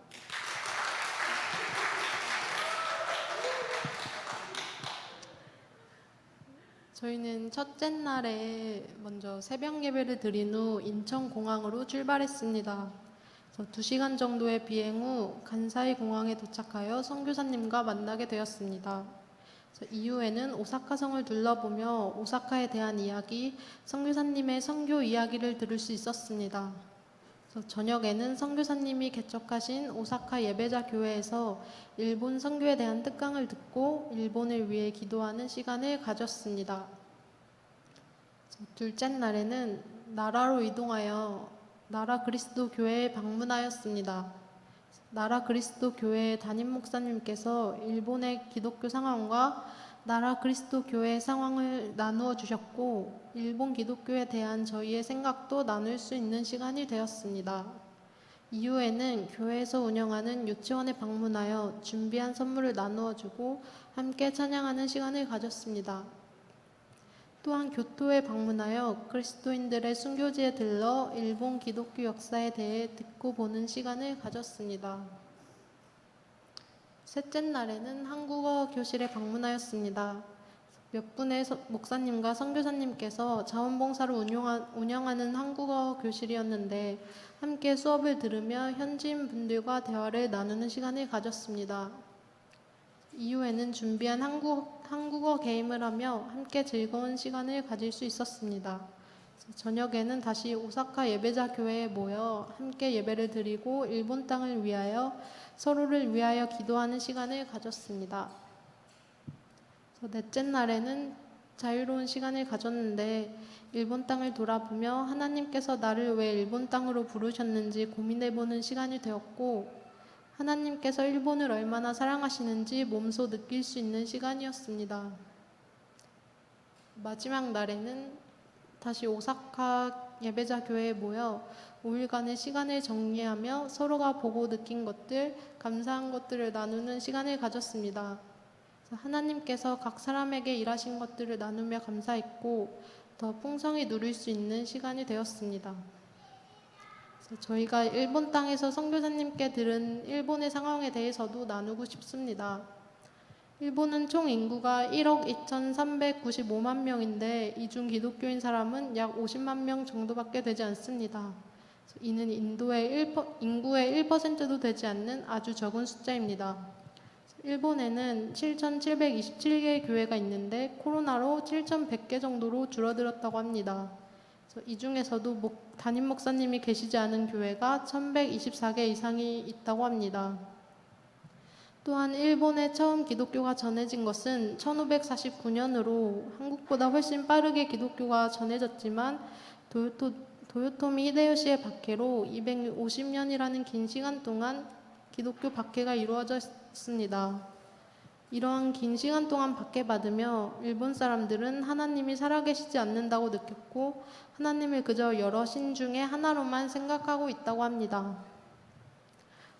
저희는 첫째 날에 먼저 새벽 예배를 드린 후 인천공항으로 출발했습니다. 2시간 정도의 비행 후 간사이 공항에 도착하여 선교사님과 만나게 되었습니다. 이후에는 오사카성을 둘러보며 오사카에 대한 이야기, 선교사님의 선교 이야기를 들을 수 있었습니다. 저녁에는 선교사님이 개척하신 오사카 예배자 교회에서 일본 선교에 대한 특강을 듣고 일본을 위해 기도하는 시간을 가졌습니다. 둘째 날에는 나라로 이동하여 나라 그리스도 교회에 방문하였습니다. 나라 그리스도 교회 담임 목사님께서 일본의 기독교 상황과 나라 그리스도 교회의 상황을 나누어 주셨고 일본 기독교에 대한 저희의 생각도 나눌 수 있는 시간이 되었습니다. 이후에는 교회에서 운영하는 유치원에 방문하여 준비한 선물을 나누어 주고 함께 찬양하는 시간을 가졌습니다. 또한 교토에 방문하여 그리스도인들의 순교지에 들러 일본 기독교 역사에 대해 듣고 보는 시간을 가졌습니다. 셋째 날에는 한국어 교실에 방문하였습니다. 몇 분의 목사님과 선교사님께서 자원봉사를 운영하는 한국어 교실이었는데 함께 수업을 들으며 현지인 분들과 대화를 나누는 시간을 가졌습니다. 이후에는 준비한 한국어 게임을 하며 함께 즐거운 시간을 가질 수 있었습니다. 저녁에는 다시 오사카 예배자 교회에 모여 함께 예배를 드리고 일본 땅을 위하여 서로를 위하여 기도하는 시간을 가졌습니다. 넷째 날에는 자유로운 시간을 가졌는데 일본 땅을 돌아보며 하나님께서 나를 왜 일본 땅으로 부르셨는지 고민해보는 시간이 되었고 하나님께서 일본을 얼마나 사랑하시는지 몸소 느낄 수 있는 시간이었습니다. 마지막 날에는 다시 오사카 예배자 교회에 모여 5일간의 시간을 정리하며 서로가 보고 느낀 것들, 감사한 것들을 나누는 시간을 가졌습니다. 하나님께서 각 사람에게 일하신 것들을 나누며 감사했고 더 풍성히 누릴 수 있는 시간이 되었습니다. 저희가 일본 땅에서 선교사님께 들은 일본의 상황에 대해서도 나누고 싶습니다. 일본은 총 인구가 1억 2,395만 명인데 이 중 기독교인 사람은 약 50만 명 정도밖에 되지 않습니다. 이는 인구의 1%도 되지 않는 아주 적은 숫자입니다. 일본에는 7,727개의 교회가 있는데 코로나로 7,100개 정도로 줄어들었다고 합니다. 이 중에서도 담임 목사님이 계시지 않은 교회가 1,124개 이상이 있다고 합니다. 또한 일본에 처음 기독교가 전해진 것은 1549년으로 한국보다 훨씬 빠르게 기독교가 전해졌지만 도요토미 히데요시의 박해로 250년이라는 긴 시간 동안 기독교 박해가 이루어졌습니다. 이러한 긴 시간 동안 박해받으며 일본 사람들은 하나님이 살아계시지 않는다고 느꼈고 하나님을 그저 여러 신 중에 하나로만 생각하고 있다고 합니다.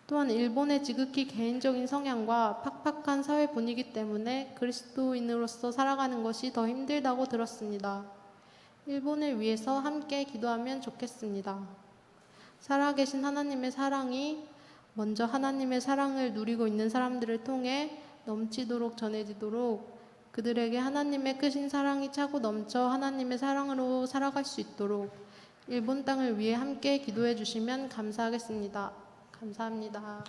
또한 일본의 지극히 개인적인 성향과 팍팍한 사회 분위기 때문에 그리스도인으로서 살아가는 것이 더 힘들다고 들었습니다. 일본을 위해서 함께 기도하면 좋겠습니다. 살아계신 하나님의 사랑이 먼저 하나님의 사랑을 누리고 있는 사람들을 통해 넘치도록 전해지도록 그들에게 하나님의 크신 사랑이 차고 넘쳐 하나님의 사랑으로 살아갈 수 있도록 일본 땅을 위해 함께 기도해 주시면 감사하겠습니다. 감사합니다.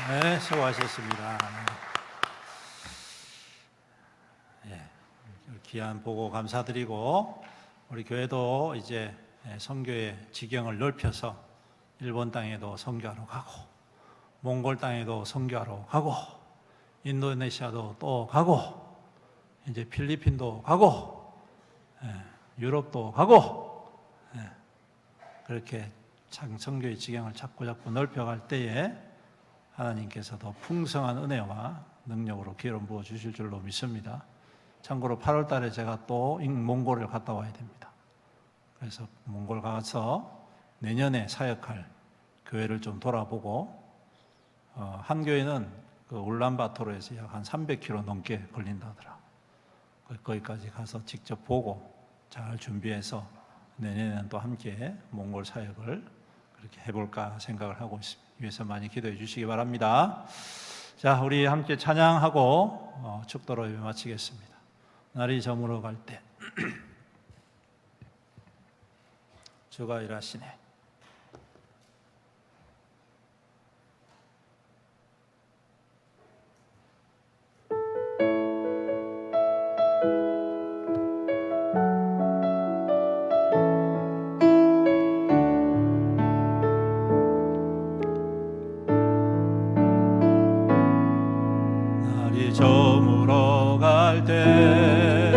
네, 수고하셨습니다. 예, 귀한 보고 감사드리고 우리 교회도 이제 선교의 지경을 넓혀서 일본 땅에도 선교하러 가고 몽골 땅에도 선교하러 가고 인도네시아도 또 가고 이제 필리핀도 가고 유럽도 가고 그렇게 선교의 지경을 자꾸 넓혀갈 때에 하나님께서 더 풍성한 은혜와 능력으로 기회를 부어 주실 줄로 믿습니다. 참고로 8월 달에 제가 또 몽골을 갔다 와야 됩니다. 그래서 몽골 가서 내년에 사역할 교회를 좀 돌아보고 한 교회는 그 울란바토르에서 약 한 300km 넘게 걸린다더라. 거기까지 가서 직접 보고 잘 준비해서 내년에는 또 함께 몽골 사역을 그렇게 해볼까 생각을 하고 있습니다. 위해서 많이 기도해 주시기 바랍니다. 자, 우리 함께 찬양하고 축도로 예배 마치겠습니다. 날이 저물어 갈 때 주가 일하시네. 저물어 갈 때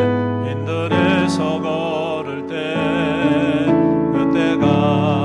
빈들에서 걸을 때 그때가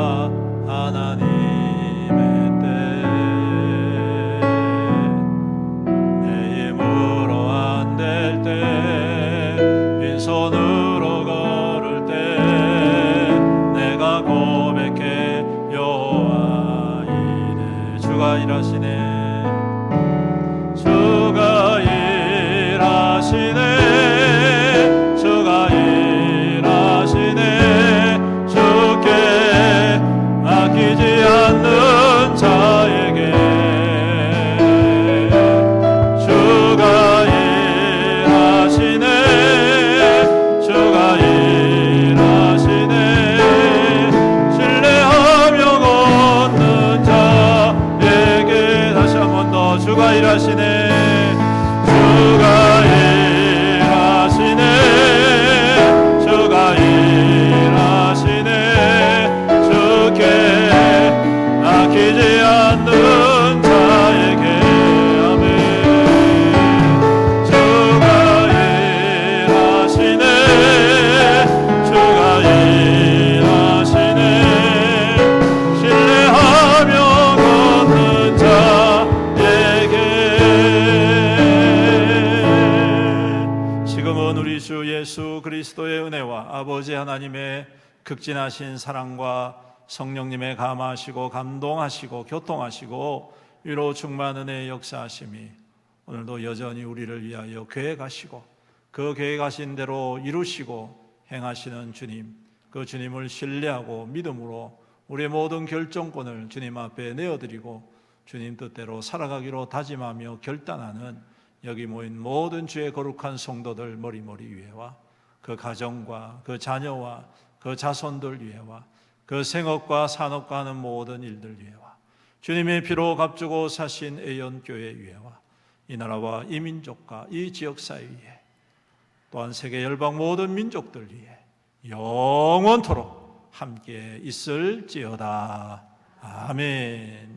지금은 우리 주 예수 그리스도의 은혜와 아버지 하나님의 극진하신 사랑과 성령님의 감화하시고 감동하시고 교통하시고 위로 충만 은혜의 역사하심이 오늘도 여전히 우리를 위하여 계획하시고 그 계획하신 대로 이루시고 행하시는 주님, 그 주님을 신뢰하고 믿음으로 우리의 모든 결정권을 주님 앞에 내어드리고 주님 뜻대로 살아가기로 다짐하며 결단하는 여기 모인 모든 주의 거룩한 성도들 머리머리 위에와 그 가정과 그 자녀와 그 자손들 위에와 그 생업과 산업과 하는 모든 일들 위에와 주님의 피로 값주고 사신 애연교회 위에와 이 나라와 이 민족과 이 지역사회 위에 또한 세계 열방 모든 민족들 위에 영원토록 함께 있을지어다. 아멘.